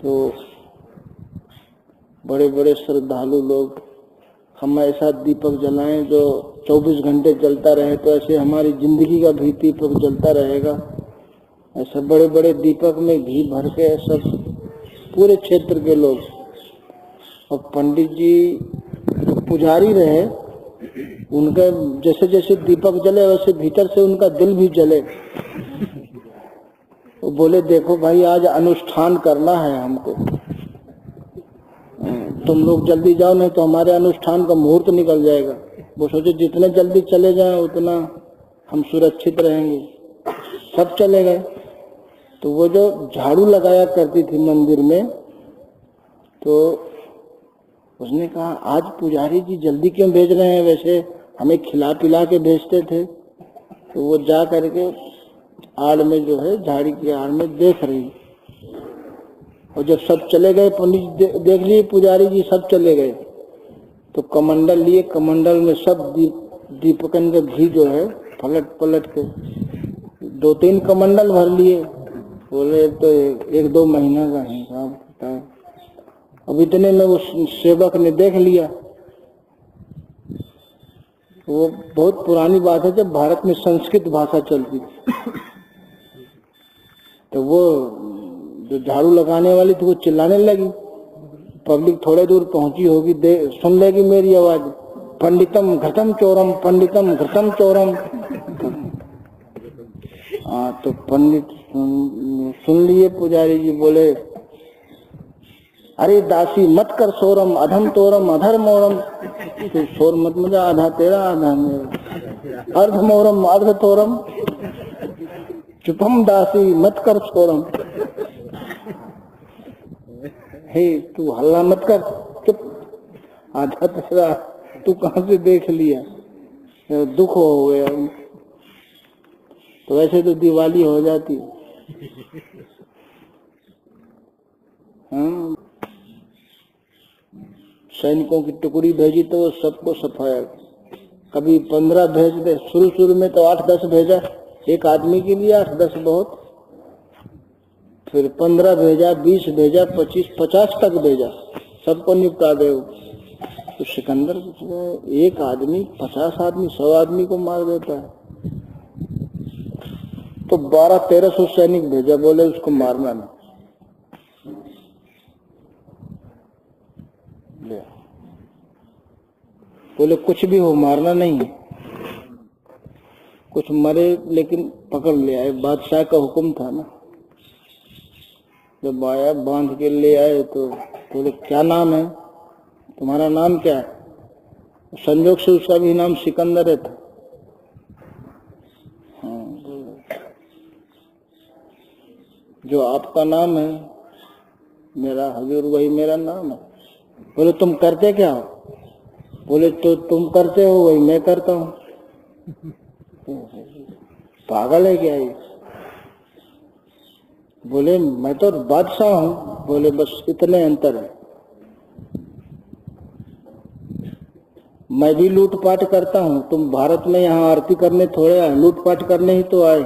A: तो बड़े बड़े श्रद्धालु लोग। हम ऐसा दीपक जलाएं जो 24 घंटे जलता रहे, तो ऐसे हमारी जिंदगी का भी दीपक जलता रहेगा। ऐसे बड़े बड़े दीपक में घी भर के सब पूरे क्षेत्र के लोग। और पंडित जी पुजारी रहे, उनका जैसे जैसे दीपक जले वैसे भीतर से उनका दिल भी जले। वो बोले देखो भाई आज अनुष्ठान करना है हमको, तुम लोग जल्दी जाओ नहीं तो हमारे अनुष्ठान का मुहूर्त निकल जाएगा। वो सोचे जितने जल्दी चले जाएं उतना हम सुरक्षित रहेंगे। सब चले गए। तो वो जो झाड़ू लगाया करती थी मंदिर में, तो उसने कहा आज पुजारी जी जल्दी क्यों भेज रहे हैं, वैसे हमें खिला पिला के भेजते थे। तो वो जा करके आड़ में जो है, झाड़ी की आड़ में देख रही। और जब सब चले गए, पंडित देख लिए पुजारी जी सब चले गए, तो कमंडल लिए, कमंडल में सब दीपकन का घी जो है पलट पलट के 2-3 कमंडल भर लिए। बोले तो 1-2 महीना का हिसाब था। अब इतने में उस सेवक ने देख लिया। वो बहुत पुरानी बात है, जब भारत में संस्कृत भाषा चलती थी, तो वो जो झाड़ू लगाने वाली थी वो चिल्लाने लगी। पब्लिक थोड़े दूर पहुंची होगी, सुन लेगी मेरी आवाज, पंडितम घटम चोरम, पंडितम घटम चोरम। हाँ, तो पंडित सुन लिए। पुजारी जी बोले अरे दासी मत कर शोरम, अधम तोरम अधर्मोरम। तो शोर मत मजा, आधा तेरा आधा मेरा। अर्धमोरम अर्ध तोरम, चुपम दासी मत कर शोरम। हे तू हल्ला मत कर, चुप, आधा तेरा, तू कहां से देख लिया, दुख हो गया। तो वैसे तो दिवाली हो जाती। हाँ, सैनिकों की टुकड़ी भेजी तो वो सबको सफाया। कभी 15 भेज दे, शुरू में तो 8-10 भेजा, एक आदमी के लिए 8-10 बहुत, फिर 15 भेजा, 20 भेजा, 25-50 तक भेजा, सबको निपटा दे। तो सिकंदर एक आदमी 50 आदमी 100 आदमी को मार देता है। तो 1200-1300 सैनिक भेजा, बोले उसको मारना नहीं। बोले कुछ भी हो मारना नहीं, कुछ मरे लेकिन पकड़ ले आए। बादशाह का हुक्म था ना। जब आया बांध के ले आए तो बोले क्या नाम है तुम्हारा, नाम क्या है? संजोग से उसका भी नाम सिकंदर है था। जो आपका नाम है मेरा हजूर वही मेरा नाम है। बोले तुम करते क्या हो? बोले तो तुम करते हो वही मैं करता हूँ। पागल है क्या ये? बोले मैं तो बादशाह हूँ। बोले बस इतने अंतर है, मैं भी लूटपाट करता हूँ। तुम भारत में यहाँ आरती करने थोड़े आए, लूटपाट करने ही तो आए,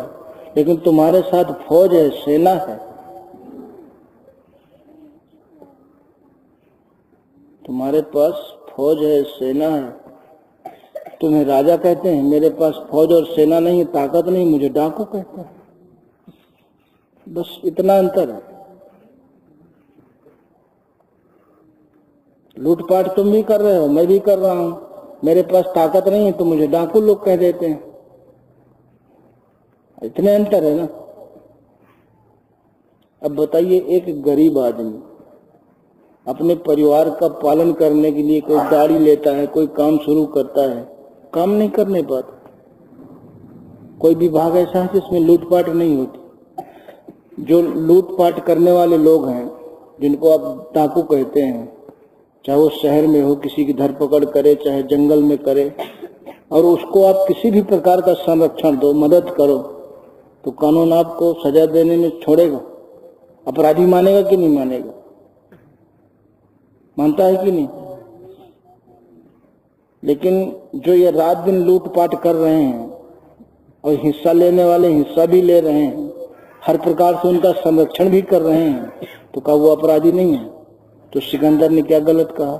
A: लेकिन तुम्हारे साथ फौज है, सेना है। तुम्हारे पास फौज है, सेना है। तुम्हें राजा कहते हैं, मेरे पास फौज और सेना नहीं, ताकत नहीं, मुझे डाकू कहते हैं। बस इतना अंतर है। लूटपाट तुम भी कर रहे हो, मैं भी कर रहा हूँ। मेरे पास ताकत नहीं है तो मुझे डाकू लोग कह देते हैं। इतने अंतर है ना। अब बताइए, एक गरीब आदमी अपने परिवार का पालन करने के लिए कोई गाड़ी लेता है, कोई काम शुरू करता है, काम नहीं करने पाता। कोई विभाग ऐसा है जिसमें लूटपाट नहीं होती। जो लूटपाट करने वाले लोग हैं, जिनको आप डाकू कहते हैं, चाहे वो शहर में हो, किसी की धरपकड़ करे, चाहे जंगल में करे, और उसको आप किसी भी प्रकार का संरक्षण दो, मदद करो, तो कानून आपको सजा देने में छोड़ेगा? अपराधी मानेगा कि नहीं मानेगा? मानता है कि नहीं? लेकिन जो ये रात दिन लूटपाट कर रहे हैं और हिस्सा लेने वाले हिस्सा भी ले रहे हैं, हर प्रकार से उनका संरक्षण भी कर रहे हैं, तो क्या वो अपराधी नहीं है? तो सिकंदर ने क्या गलत कहा?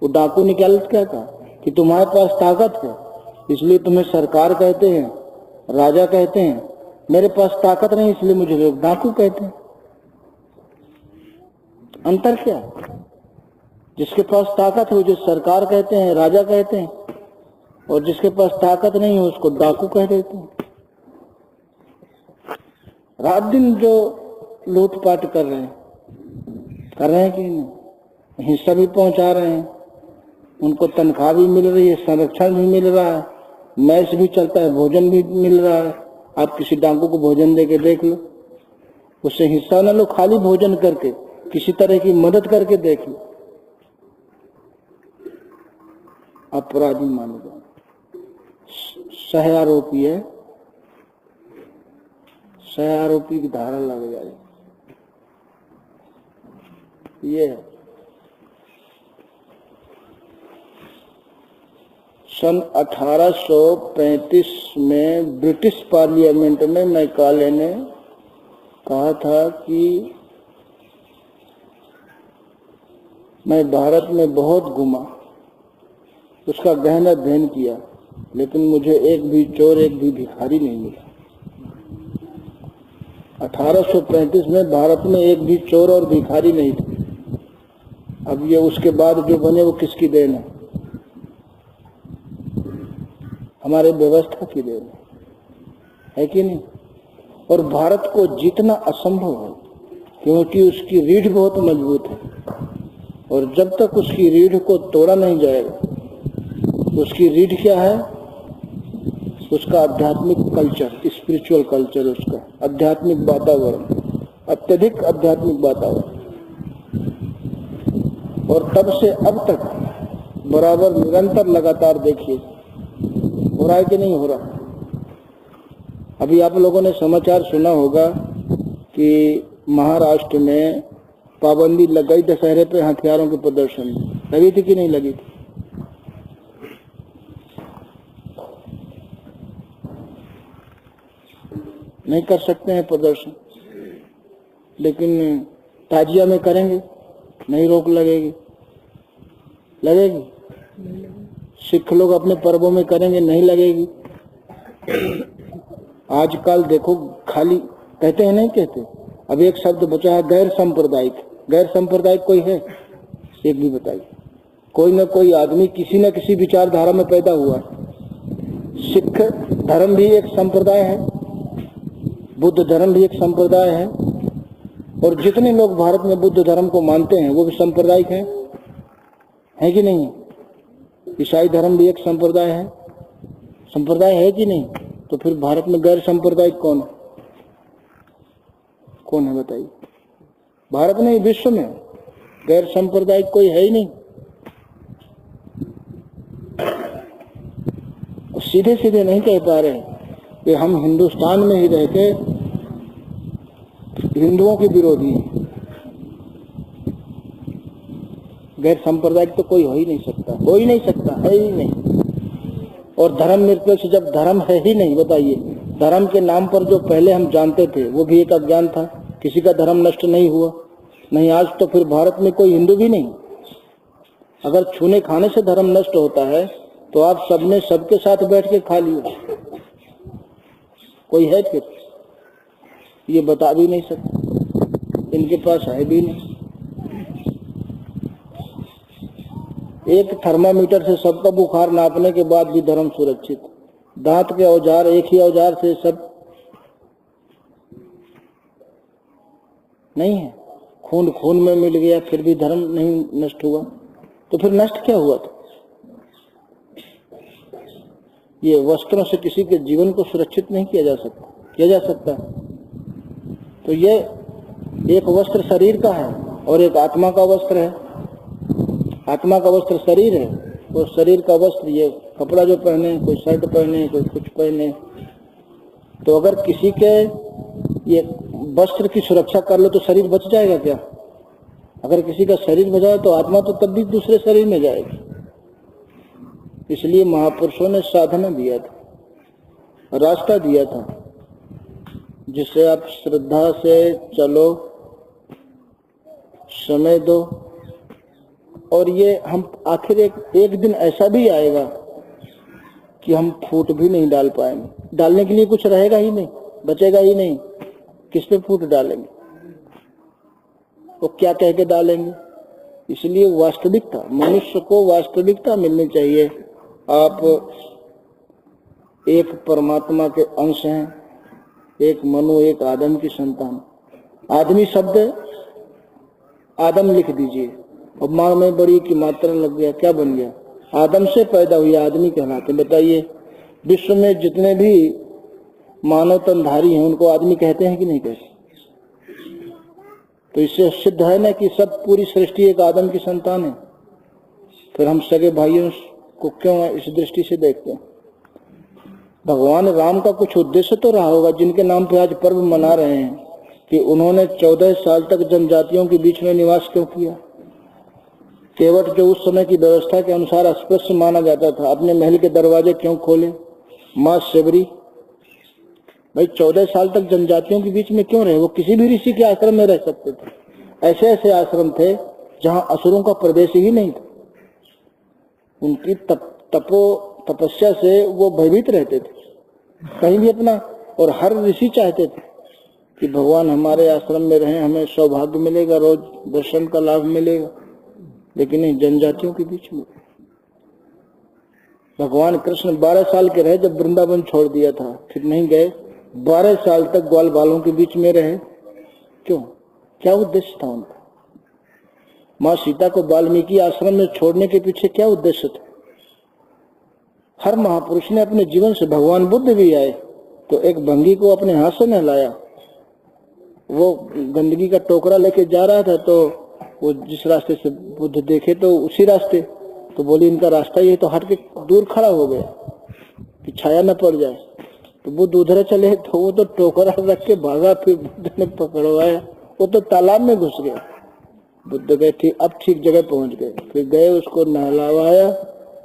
A: वो डाकू ने क्या गलत क्या कहा कि तुम्हारे पास ताकत है इसलिए तुम्हें सरकार कहते हैं, राजा कहते हैं। मेरे पास ताकत नहीं इसलिए मुझे लोग डाकू कहते हैं। अंतर क्या है? जिसके पास ताकत है जो सरकार कहते हैं, राजा कहते हैं, और जिसके पास ताकत नहीं है उसको डाकू कह देते हैं। रात दिन जो लूटपाट कर रहे हैं कि नहीं, हिस्सा भी पहुंचा रहे हैं, उनको तनख्वाह भी मिल रही है, संरक्षण भी मिल रहा है, मैस भी चलता है, भोजन भी मिल रहा है। आप किसी डाकू को भोजन दे के देख लो, उससे हिस्सा न लो, खाली भोजन करके किसी तरह की मदद करके देख लो, अपराधी माने जाए। सह आरोपी है, सह आरोपी की धारा लग जाए। ये सन 1835 में ब्रिटिश पार्लियामेंट में मैकाले ने कहा था कि मैं भारत में बहुत घूमा, उसका गहन अध्ययन किया, लेकिन मुझे एक भी चोर, एक भी भिखारी नहीं मिला। 1835 में भारत में एक भी चोर और भिखारी नहीं थे। अब ये उसके बाद जो बने वो किसकी देन है? हमारे व्यवस्था की देन है कि नहीं? और भारत को जीतना असंभव है, क्योंकि उसकी रीढ़ बहुत मजबूत है। और जब तक उसकी रीढ़ को तोड़ा नहीं जाएगा, उसकी रीढ़ क्या है? उसका आध्यात्मिक कल्चर, स्पिरिचुअल कल्चर, उसका आध्यात्मिक वातावरण, अत्यधिक आध्यात्मिक वातावरण। और तब से अब तक बराबर निरंतर लगातार देखिए, हो रहा है कि नहीं हो रहा? अभी आप लोगों ने समाचार सुना होगा कि महाराष्ट्र में पाबंदी लग गई दशहरे पे हथियारों के प्रदर्शन में। लगी थी कि नहीं लगी थी? नहीं कर सकते हैं प्रदर्शन, लेकिन ताजिया में करेंगे, नहीं रोक लगेगी? लगेगी? सिख लोग अपने पर्वों में करेंगे, नहीं लगेगी? आजकल देखो, खाली कहते हैं, नहीं कहते? अब एक शब्द बचा है, गैर सांप्रदायिक। गैर सांप्रदायिक कोई है? एक भी बताइए। कोई न कोई आदमी किसी न किसी विचारधारा में पैदा हुआ। सिख धर्म भी एक संप्रदाय है, बुद्ध धर्म भी एक संप्रदाय है, और जितने लोग भारत में बुद्ध धर्म को मानते हैं वो भी सांप्रदायिक है कि नहीं? ईसाई धर्म भी एक संप्रदाय है, संप्रदाय है कि नहीं? तो फिर भारत में गैर सांप्रदायिक कौन है? कौन है बताइए? भारत नहीं, विश्व में गैर सांप्रदायिक कोई है ही नहीं। सीधे सीधे नहीं कह पा रहे कि हम हिंदुस्तान में ही रहते हिंदुओं के विरोधी हैं। गैर सांप्रदायिक तो कोई हो ही नहीं सकता, हो ही नहीं सकता, है ही नहीं। और धर्म निरपेक्ष जब धर्म है ही नहीं, बताइए, धर्म के नाम पर जो पहले हम जानते थे वो भी एक अज्ञान था, किसी का धर्म नष्ट नहीं हुआ, नहीं आज तो फिर भारत में कोई हिंदू भी नहीं। अगर छूने खाने से धर्म नष्ट होता है तो आप सबने सबके साथ बैठ के खा लिया, कोई है फिर? ये बता भी नहीं सकते, इनके पास है भी नहीं। एक थर्मामीटर से सबका बुखार नापने के बाद भी धर्म सुरक्षित। दांत के औजार, एक ही औजार से सब नहीं है। खून खून में मिल गया फिर भी धर्म नहीं नष्ट हुआ, तो फिर नष्ट क्या हुआ? तो ये वस्त्रों से किसी के जीवन को सुरक्षित नहीं किया जा सकता, किया जा सकता। तो ये एक वस्त्र शरीर का है और एक आत्मा का वस्त्र है। आत्मा का वस्त्र शरीर है, और शरीर का वस्त्र ये कपड़ा जो पहने, कोई शर्ट पहने, कोई कुछ पहने। तो अगर किसी के ये वस्त्र की सुरक्षा कर लो तो शरीर बच जाएगा क्या? अगर किसी का शरीर बचा तो आत्मा तो तब भी दूसरे शरीर में जाएगी। इसलिए महापुरुषों ने साधना दिया था, रास्ता दिया था, जिसे आप श्रद्धा से चलो, समय दो। और ये हम आखिर एक दिन ऐसा भी आएगा कि हम फूट भी नहीं डाल पाएंगे, डालने के लिए कुछ रहेगा ही नहीं, बचेगा ही नहीं। किस पे फूट डालेंगे? वो क्या कह के डालेंगे? इसलिए वास्तविकता, मनुष्य को वास्तविकता मिलनी चाहिए। आप एक परमात्मा के अंश हैं, एक मनु, एक आदम की संतान। आदमी शब्द आदम लिख दीजिए, अब माँ में बड़ी की मात्रा लग गया, क्या बन गया? आदम से पैदा हुई आदमी कहलाते। बताइए, विश्व में जितने भी मानव तनधारी हैं उनको आदमी कहते हैं कि नहीं कहते? तो इससे सिद्ध है ना कि सब पूरी सृष्टि एक आदम की संतान है। फिर हम सगे भाइयों को क्यों इस दृष्टि से देखते हैं? भगवान राम का कुछ उद्देश्य तो रहा होगा, जिनके नाम पे आज पर्व मना रहे हैं, कि उन्होंने 14 साल तक जनजातियों के बीच में निवास क्यों किया। केवट जो उस समय की व्यवस्था के अनुसार अस्पृश्य माना जाता था, अपने महल के दरवाजे क्यों खोले? माँ शबरी भाई 14 साल तक जनजातियों के बीच में क्यों रहे? वो किसी भी ऋषि के आश्रम में रह सकते थे। ऐसे ऐसे आश्रम थे जहां असुरों का प्रवेश ही नहीं था। उनकी तपस्या से वो भयभीत रहते थे कहीं भी अपना। और हर ऋषि चाहते थे कि भगवान हमारे आश्रम में रहें, हमें सौभाग्य मिलेगा, रोज दर्शन का लाभ मिलेगा। लेकिन नहीं, जनजातियों के बीच में। भगवान कृष्ण 12 साल के रहे जब वृंदावन छोड़ दिया था, फिर नहीं गए। 12 साल तक ग्वाल बालों के बीच में रहे। क्यों? क्या उद्देश्य था उनका? माँ सीता को वाल्मीकि आश्रम में छोड़ने के पीछे क्या उद्देश्य था? हर महापुरुष ने अपने जीवन से, भगवान बुद्ध भी आए तो एक भंगी को अपने हाथ से नहलाया। वो गंदगी का टोकरा लेके जा रहा था तो वो जिस रास्ते से बुद्ध देखे तो उसी रास्ते, तो बोली इनका रास्ता ये, तो हट के दूर खड़ा हो गया कि छाया न पड़ जाए। तो बुद्ध उधर चले तो वो तो टोकरा रख के भागा, फिर बुद्ध ने पकड़वाया, वो तो तालाब में घुस गया। बुद्ध गए ठीक, अब ठीक जगह पहुंच गए, फिर गए उसको नहलावाया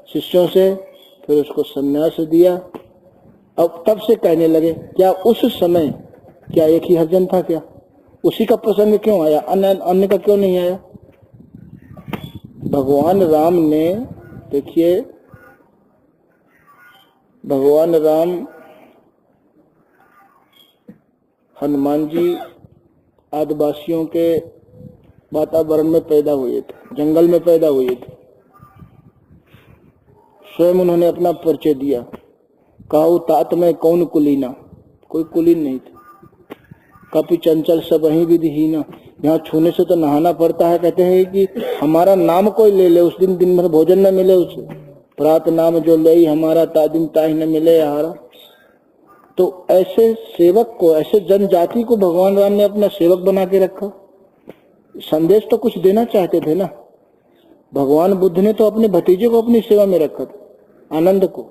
A: शिष्यों से, फिर उसको संन्यास दिया। अब तब से कहने लगे क्या उस समय क्या एक ही हरिजन था? क्या उसी का प्रसंग क्यों आया, अन्य का क्यों नहीं आया? भगवान राम ने, देखिए भगवान राम, हनुमान जी आदिवासियों के वातावरण में पैदा हुए थे, जंगल में पैदा हुए थे। स्वयं उन्होंने अपना परिचय दिया, कहा तात में कौन कुलीना, कोई कुलीन नहीं था। कपि चंचल सब वहीं विधिहीना, यहाँ छूने से तो नहाना पड़ता है। कहते हैं कि हमारा नाम कोई ले ले, उस दिन दिन भर भोजन न मिले उसे, प्रात नाम जो ले हमारा तादिन ताहि न मिले आहारा। तो ऐसे सेवक को, ऐसे जनजाति को भगवान राम ने अपना सेवक बना के रखा। संदेश तो कुछ देना चाहते थे ना। भगवान बुद्ध ने तो अपने भतीजे को अपनी सेवा में रखा था, आनंद को,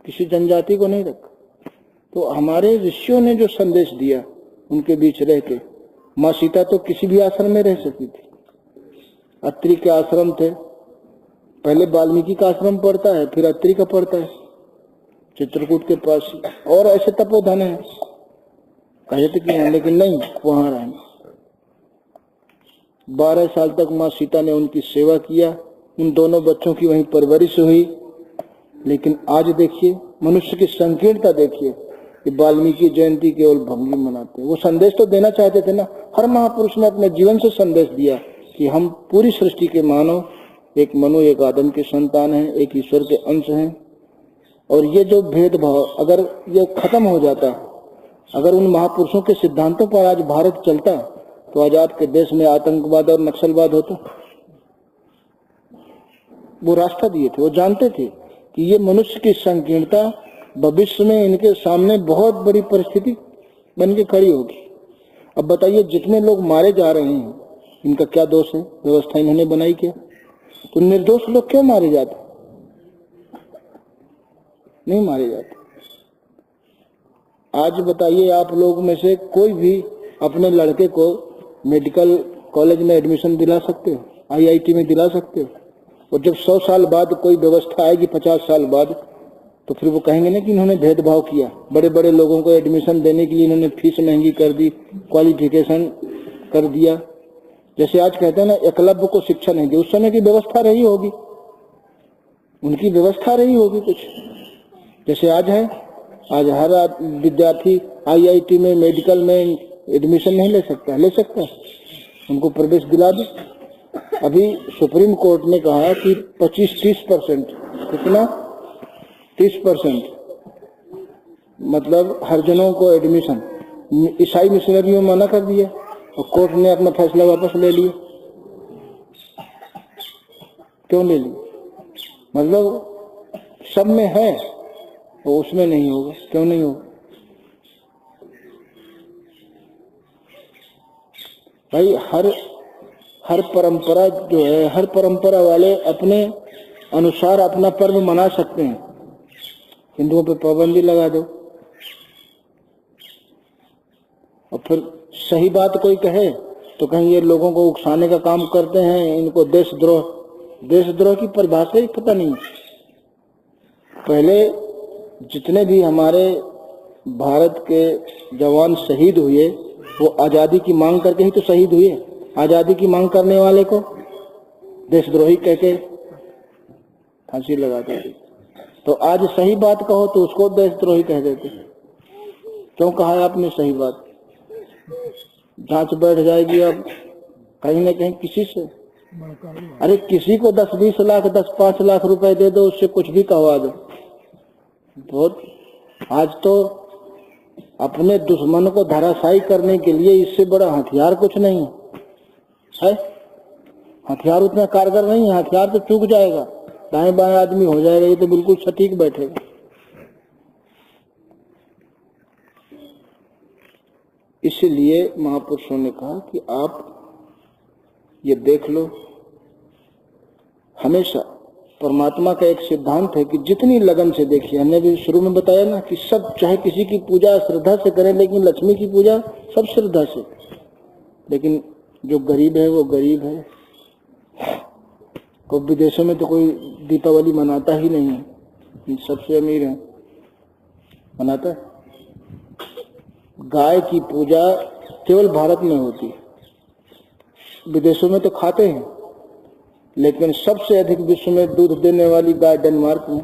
A: किसी जनजाति को नहीं रखा। तो हमारे ऋषियों ने जो संदेश दिया उनके बीच रह के, माँ सीता तो किसी भी आश्रम में रह सकती थी। अत्रि के आश्रम थे, पहले वाल्मीकि का आश्रम पड़ता है, फिर अत्रि का पड़ता है चित्रकूट के पास, और ऐसे तपोधन है। कहे थे कि लेकिन नहीं, वहां रहना। 12 साल तक माँ सीता ने उनकी सेवा किया, उन दोनों बच्चों की वहीं परवरिश हुई। लेकिन आज देखिए मनुष्य की संकीर्णता देखिए कि वाल्मीकि जयंती केवल भंगी मनाते हैं। वो संदेश तो देना चाहते थे ना। हर महापुरुष ने अपने जीवन से संदेश दिया कि हम पूरी सृष्टि के मानव, एक मनु एक आदम के संतान हैं, एक ईश्वर के अंश हैं। और ये जो भेदभाव अगर ये खत्म हो जाता, अगर उन महापुरुषों के सिद्धांतों पर आज भारत चलता, तो आजाद के देश में आतंकवाद और नक्सलवाद होता। वो रास्ता दिए थे, वो जानते थे कि ये मनुष्य की संकीर्णता भविष्य में इनके सामने बहुत बड़ी परिस्थिति बन के खड़ी होगी। अब बताइए, जितने लोग मारे जा रहे हैं इनका क्या दोष है? व्यवस्था इन्होंने बनाई क्या? तो निर्दोष लोग क्यों मारे जाते? नहीं मारे जाते। आज बताइए, आप लोग में से कोई भी अपने लड़के को मेडिकल कॉलेज में एडमिशन दिला सकते हो, IIT में दिला सकते हो? और जब 100 साल बाद कोई व्यवस्था आएगी, 50 साल बाद, तो फिर वो कहेंगे ना कि इन्होंने भेदभाव किया। बड़े बड़े लोगों को एडमिशन देने के लिए इन्होंने फीस महंगी कर दी, क्वालिफिकेशन कर दिया। जैसे आज कहते हैं ना, एकलव्य को शिक्षा नहीं दी, उस समय की व्यवस्था रही होगी, उनकी व्यवस्था रही होगी कुछ। जैसे आज है, आज हर विद्यार्थी IIT में, मेडिकल में एडमिशन नहीं ले सकता, ले सकता है, उनको प्रवेश दिला दो। अभी सुप्रीम कोर्ट ने कहा कि 25-30%, कितना 30%, मतलब हरिजनों को एडमिशन, ईसाई मिशनरियों में मना कर दिया और कोर्ट ने अपना फैसला वापस ले लिया। क्यों ले लिया? मतलब सब में है तो उसमें नहीं होगा, क्यों नहीं होगा? भाई हर परंपरा जो है, हर परंपरा वाले अपने अनुसार अपना पर्व मना सकते हैं। हिंदुओं पे पाबंदी लगा दो, और फिर सही बात कोई कहे तो कहीं ये लोगों को उकसाने का काम करते हैं, इनको देशद्रोह की परिभाषा ही पता नहीं। पहले जितने भी हमारे भारत के जवान शहीद हुए, वो आज़ादी की मांग करके ही तो शहीद हुए। आज़ादी की मांग करने वाले को देशद्रोही कह के फांसी लगा देते। तो आज सही बात कहो तो उसको देशद्रोही कह देते। क्यों कहा है आपने सही बात? जांच बैठ जाएगी अब कहीं न कहीं किसी से। अरे किसी को 10-20 लाख, 10-5 लाख रुपए दे दो, उससे कुछ भी कहवा दो। बहुत आज तो अपने दुश्मन को धराशायी करने के लिए इससे बड़ा हथियार कुछ नहीं है। हथियार उतना कारगर नहीं है, हथियार तो चूक जाएगा, दाएं बाएं आदमी हो जाएगा, ये तो बिल्कुल सटीक बैठेगा। इसलिए महापुरुषों ने कहा कि आप ये देख लो, हमेशा परमात्मा का एक सिद्धांत है कि जितनी लगन से देखिए, हमने भी शुरू में बताया ना कि सब चाहे किसी की पूजा श्रद्धा से करें, लेकिन लक्ष्मी की पूजा सब श्रद्धा से। लेकिन जो गरीब है वो गरीब है, को विदेशों में तो कोई दीपावली मनाता ही नहीं है, सबसे अमीर है मनाता है। गाय की पूजा केवल भारत में होती है, विदेशों में तो खाते हैं, लेकिन सबसे अधिक विश्व में दूध देने वाली गाय डेनमार्क में।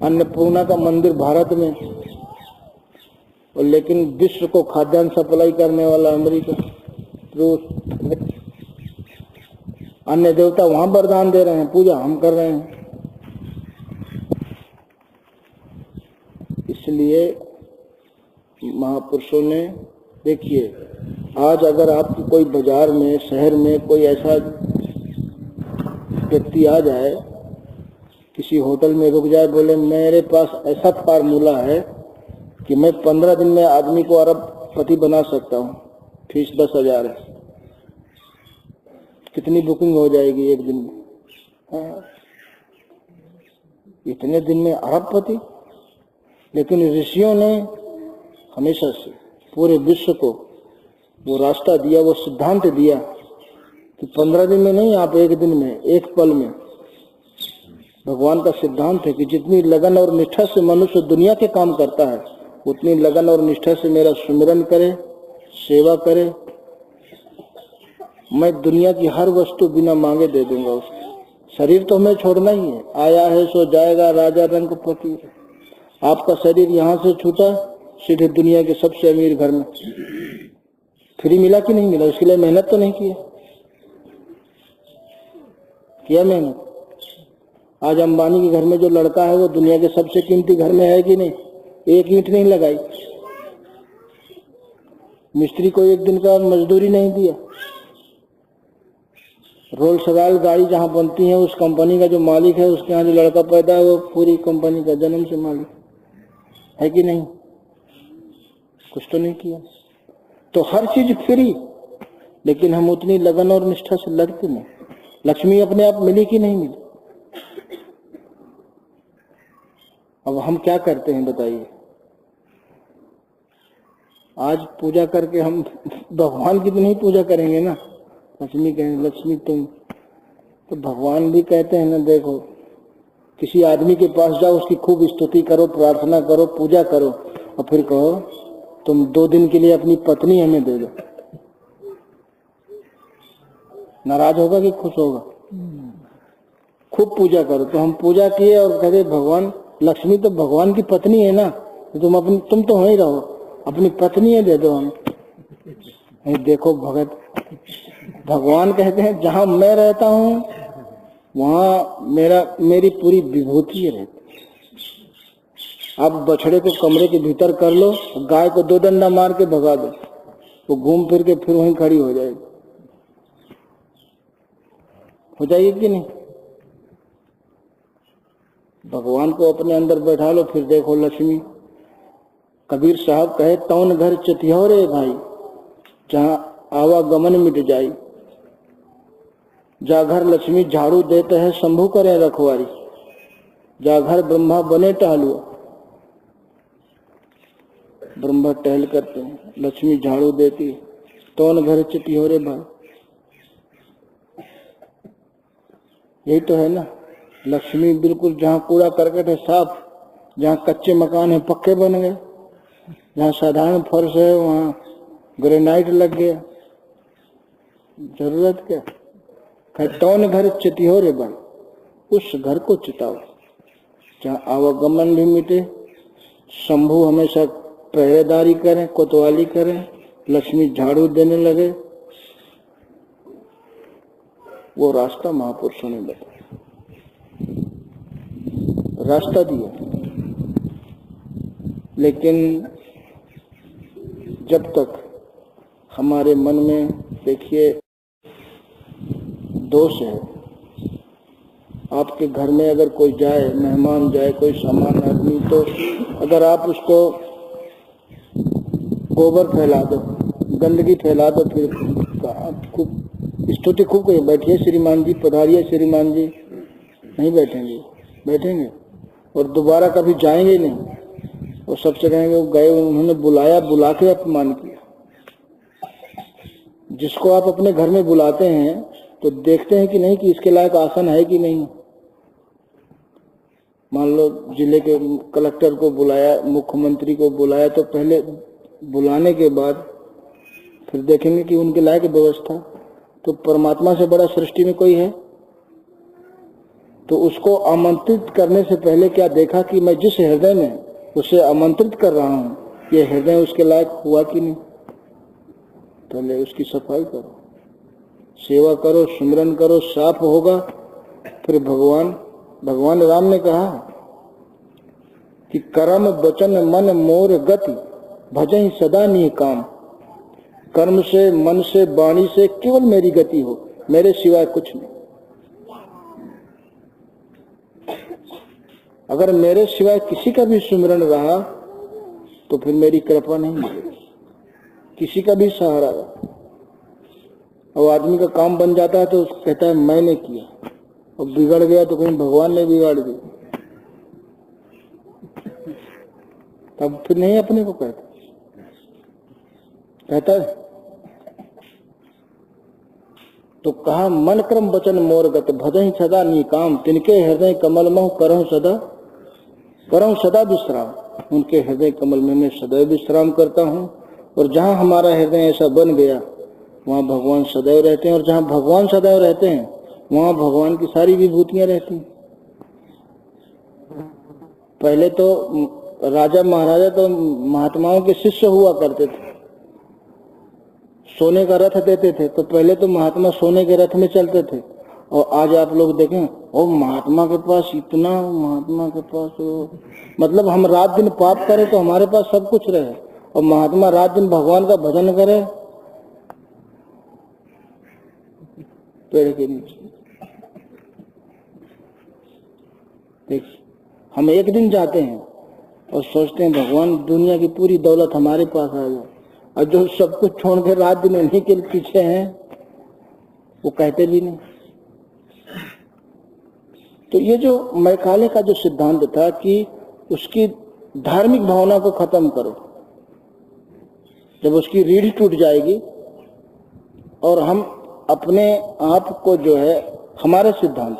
A: अन्नपूर्णा का मंदिर भारत में, और लेकिन विश्व को खाद्यान्न सप्लाई करने वाला अमेरिका, रूस। अन्य देवता वहां वरदान दे रहे हैं, पूजा हम कर रहे हैं। इसलिए महापुरुषों ने, देखिए आज अगर आपकी कोई बाजार में, शहर में कोई ऐसा व्यक्ति आ जाए, किसी होटल में रुक जाए, बोले मेरे पास ऐसा फार्मूला है कि मैं 15 दिन में आदमी को अरबपति बना सकता हूँ, फीस 10,000 है, कितनी बुकिंग हो जाएगी एक दिन में? इतने दिन में अरबपति। लेकिन ऋषियों ने हमेशा से पूरे विश्व को वो रास्ता दिया, वो सिद्धांत दिया कि 15 दिन में नहीं, आप एक दिन में, एक पल में। भगवान का सिद्धांत है कि जितनी लगन और निष्ठा से मनुष्य दुनिया के काम करता है, उतनी लगन और निष्ठा से मेरा सुमिरन करे, सेवा करे, मैं दुनिया की हर वस्तु बिना मांगे दे दूंगा उसको। शरीर तो हमें छोड़ना ही है, आया है सो जाएगा, राजा रंग फकीर। आपका शरीर यहाँ से छूटा, सीधे दुनिया के सबसे अमीर घर में। फ्री मिला कि नहीं मिला? उसके लिए मेहनत तो नहीं किया मेहनत। आज अंबानी के घर में जो लड़का है वो दुनिया के सबसे कीमती घर में है कि नहीं? एक ईंट नहीं लगाई, मिस्त्री को एक दिन का मजदूरी नहीं दिया। रोल्स रॉयस गाड़ी जहाँ बनती है, उस कंपनी का जो मालिक है, उसके यहाँ जो लड़का पैदा है वो पूरी कंपनी का जन्म से मालिक है कि नहीं? कुछ तो नहीं किया। तो हर चीज फ्री, लेकिन हम उतनी लगन और निष्ठा से लगते नहीं। लक्ष्मी अपने आप मिली कि नहीं मिली? अब हम क्या करते हैं बताइए? आज पूजा करके हम भगवान की तो नहीं पूजा करेंगे ना, लक्ष्मी कहेंगे लक्ष्मी तुम। तो भगवान भी कहते हैं ना, देखो किसी आदमी के पास जाओ, उसकी खूब स्तुति करो, प्रार्थना करो, पूजा करो, और फिर कहो तुम 2 दिन के लिए अपनी पत्नी हमें दे दो। नाराज होगा कि खुश होगा? खूब पूजा करो। तो हम पूजा किए और कहते भगवान, लक्ष्मी तो भगवान की पत्नी है ना, तुम तो वहीं रहो, अपनी पत्नी है दे दो हम। देखो भगत, भगवान कहते हैं जहां मैं रहता हूं वहां मेरी पूरी विभूति रहती। आप बछड़े को कमरे के भीतर कर लो, गाय को 2 डंडा मार के भगा दो, वो घूम फिर के फिर वहीं खड़ी हो जाएगी। हो जाएगी कि नहीं? भगवान को अपने अंदर बैठा लो, फिर देखो लक्ष्मी। कबीर साहब कहे तौन घर चतिहौरे भाई, जहां आवागमन मिट जाई। जा घर लक्ष्मी झाड़ू देते हैं, शंभू करे रखवारी। जा घर ब्रह्मा बने टहलुआ, ब्रह्मा टहल करते हैं, लक्ष्मी झाड़ू देती है। तौन घर चतिहौरे भाई, यही तो है ना। लक्ष्मी बिल्कुल जहाँ कूड़ा करकट है साफ, जहाँ कच्चे मकान है पक्के बन गए, जहाँ साधारण फर्श है वहाँ ग्रेनाइट लग गया। जरूरत क्या? तौन घर चितिहोरे बन, उस घर को चिताओ जहाँ आवागमन भी मिटे, शंभू हमेशा पहरेदारी करें, कोतवाली करें, लक्ष्मी झाड़ू देने लगे। वो रास्ता महापुरुषों ने बताया। रास्ता दिया, लेकिन जब तक हमारे मन में देखिए दोष है, आपके घर में अगर कोई जाए, मेहमान जाए, कोई सामान्य आदमी, तो अगर आप उसको गोबर फैला दो, गंदगी फैला दो, फिर खूब स्तुति खूब करिए, बैठिए श्रीमान जी, पधारिए श्रीमान जी, नहीं बैठेंगे, बैठेंगे और दोबारा कभी जाएंगे नहीं। और सबसे कहेंगे वो गए, उन्होंने बुलाया, बुला के अपमान किया। जिसको आप अपने घर में बुलाते हैं तो देखते हैं कि नहीं कि इसके लायक आसन है कि नहीं। मान लो जिले के कलेक्टर को बुलाया, मुख्यमंत्री को बुलाया, तो पहले बुलाने के बाद फिर देखेंगे कि उनके लायक व्यवस्था। तो परमात्मा से बड़ा सृष्टि में कोई है? तो उसको आमंत्रित करने से पहले क्या देखा कि मैं जिस हृदय में उसे आमंत्रित कर रहा हूं, ये हृदय उसके लायक हुआ कि नहीं। पहले उसकी सफाई करो, सेवा करो, सुमिरन करो, साफ होगा, फिर भगवान राम ने कहा कि कर्म वचन मन मोर गति भजहि सदा निकाम। कर्म से, मन से, वाणी से केवल मेरी गति हो, मेरे सिवाय कुछ नहीं। अगर मेरे सिवाय किसी का भी सुमिरन रहा तो फिर मेरी कृपा नहीं मिलेगी, किसी का भी सहारा रहा। और आदमी का काम बन जाता है तो कहता है मैंने किया, और बिगड़ गया तो कहीं भगवान ने बिगाड़ दिया, तब फिर नहीं अपने को कहता है। तो कहा मन क्रम वचन मोर गत भजहि सदा निकाम। तिनके हृदय कमल महु करहु सदा विश्राम। उनके हृदय कमल में मैं सदैव विश्राम करता हूँ। और जहाँ हमारा हृदय ऐसा बन गया वहाँ भगवान सदैव रहते हैं, और जहाँ भगवान सदैव रहते हैं वहाँ भगवान की सारी विभूतियां रहती हैं। पहले तो राजा महाराजा तो महात्माओं के शिष्य हुआ करते थे, सोने का रथ देते थे, तो पहले तो महात्मा सोने के रथ में चलते थे। और आज आप लोग देखें, ओ महात्मा के पास इतना, महात्मा के पास मतलब हम रात दिन पाप करें तो हमारे पास सब कुछ रहे, और महात्मा रात दिन भगवान का भजन करे पेड़ के नीचे। देख, हम एक दिन जाते हैं और सोचते हैं भगवान दुनिया की पूरी दौलत हमारे पास आ जाए, और जो सब कुछ छोड़ के रात दिन उन्हीं के पीछे हैं वो कहते भी नहीं। तो ये जो मैकाले का जो सिद्धांत था कि उसकी धार्मिक भावना को खत्म करो, जब उसकी रीढ़ टूट जाएगी और हम अपने आप को जो है, हमारे सिद्धांत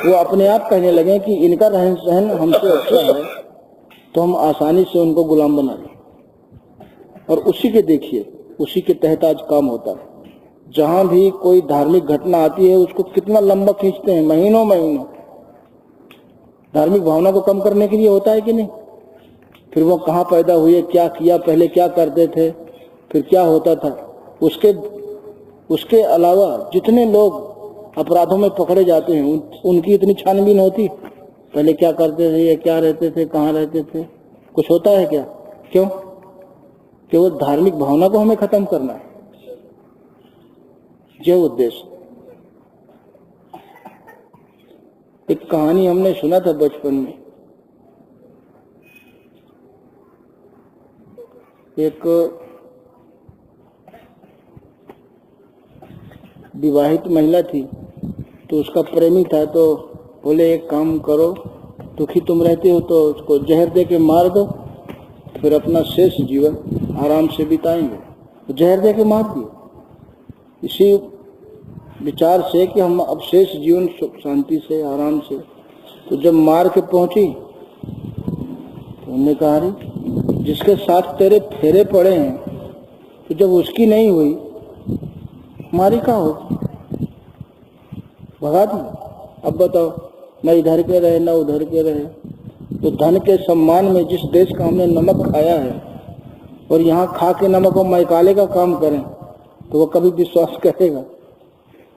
A: वो अपने आप कहने लगे कि इनका रहन सहन हमसे अच्छा है, तो हम आसानी से उनको गुलाम बना लें। और उसी के देखिए, उसी के तहत आज काम होता है। जहां भी कोई धार्मिक घटना आती है उसको कितना लंबा खींचते हैं, महीनों महीनों। धार्मिक भावना को कम करने के लिए होता है कि नहीं? फिर वो कहाँ पैदा हुए, क्या किया, पहले क्या करते थे, फिर क्या होता था। उसके अलावा जितने लोग अपराधों में पकड़े जाते हैं उनकी इतनी छानबीन होती, पहले क्या करते थे, या क्या रहते थे, कहाँ रहते थे, कुछ होता है क्या? क्यों? केवल धार्मिक भावना को हमें खत्म करना है, ये उद्देश्य। एक कहानी हमने सुना था बचपन में। एक विवाहित महिला थी, तो उसका प्रेमी था, तो बोले एक काम करो, दुखी तुम रहते हो तो उसको जहर दे के मार दो, फिर अपना शेष जीवन आराम से बिताएंगे। तो जहर दे के मार दिए, इसी विचार से कि हम अब शेष जीवन सुख शांति से आराम से। तो जब मार के पहुंची तो उन्होंने कहा, अरे जिसके साथ तेरे फेरे पड़े हैं, तो जब उसकी नहीं हुई हमारी कहाँ होगी, भगा दी। अब बताओ, न इधर के रहे न उधर के रहे। तो धन के सम्मान में जिस देश का हमने नमक खाया है और यहाँ खा के नमक और मैकाले का काम करें, तो वो कभी विश्वास करेगा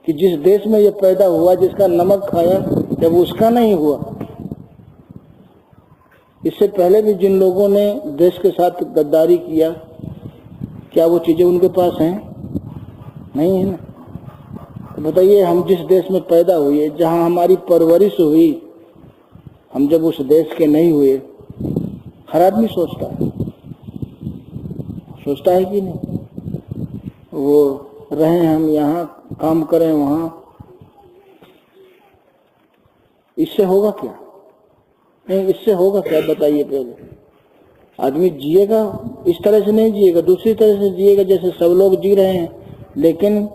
A: कि जिस देश में ये पैदा हुआ, जिसका नमक खाया, जब उसका नहीं हुआ इससे पहले भी जिन लोगों ने देश के साथ गद्दारी किया, क्या वो चीजें उनके पास हैं? नहीं है ना। तो बताइए, हम जिस देश में पैदा हुए, जहां हमारी परवरिश हुई, हम जब उस देश के नहीं हुए, हर आदमी सोचता है कि नहीं? वो रहें, हम यहाँ काम करें वहां, इससे होगा क्या? नहीं, इससे होगा क्या बताइए? पहले आदमी जिएगा, इस तरह से नहीं जिएगा, दूसरी तरह से जिएगा जैसे सब लोग जी रहे हैं, लेकिन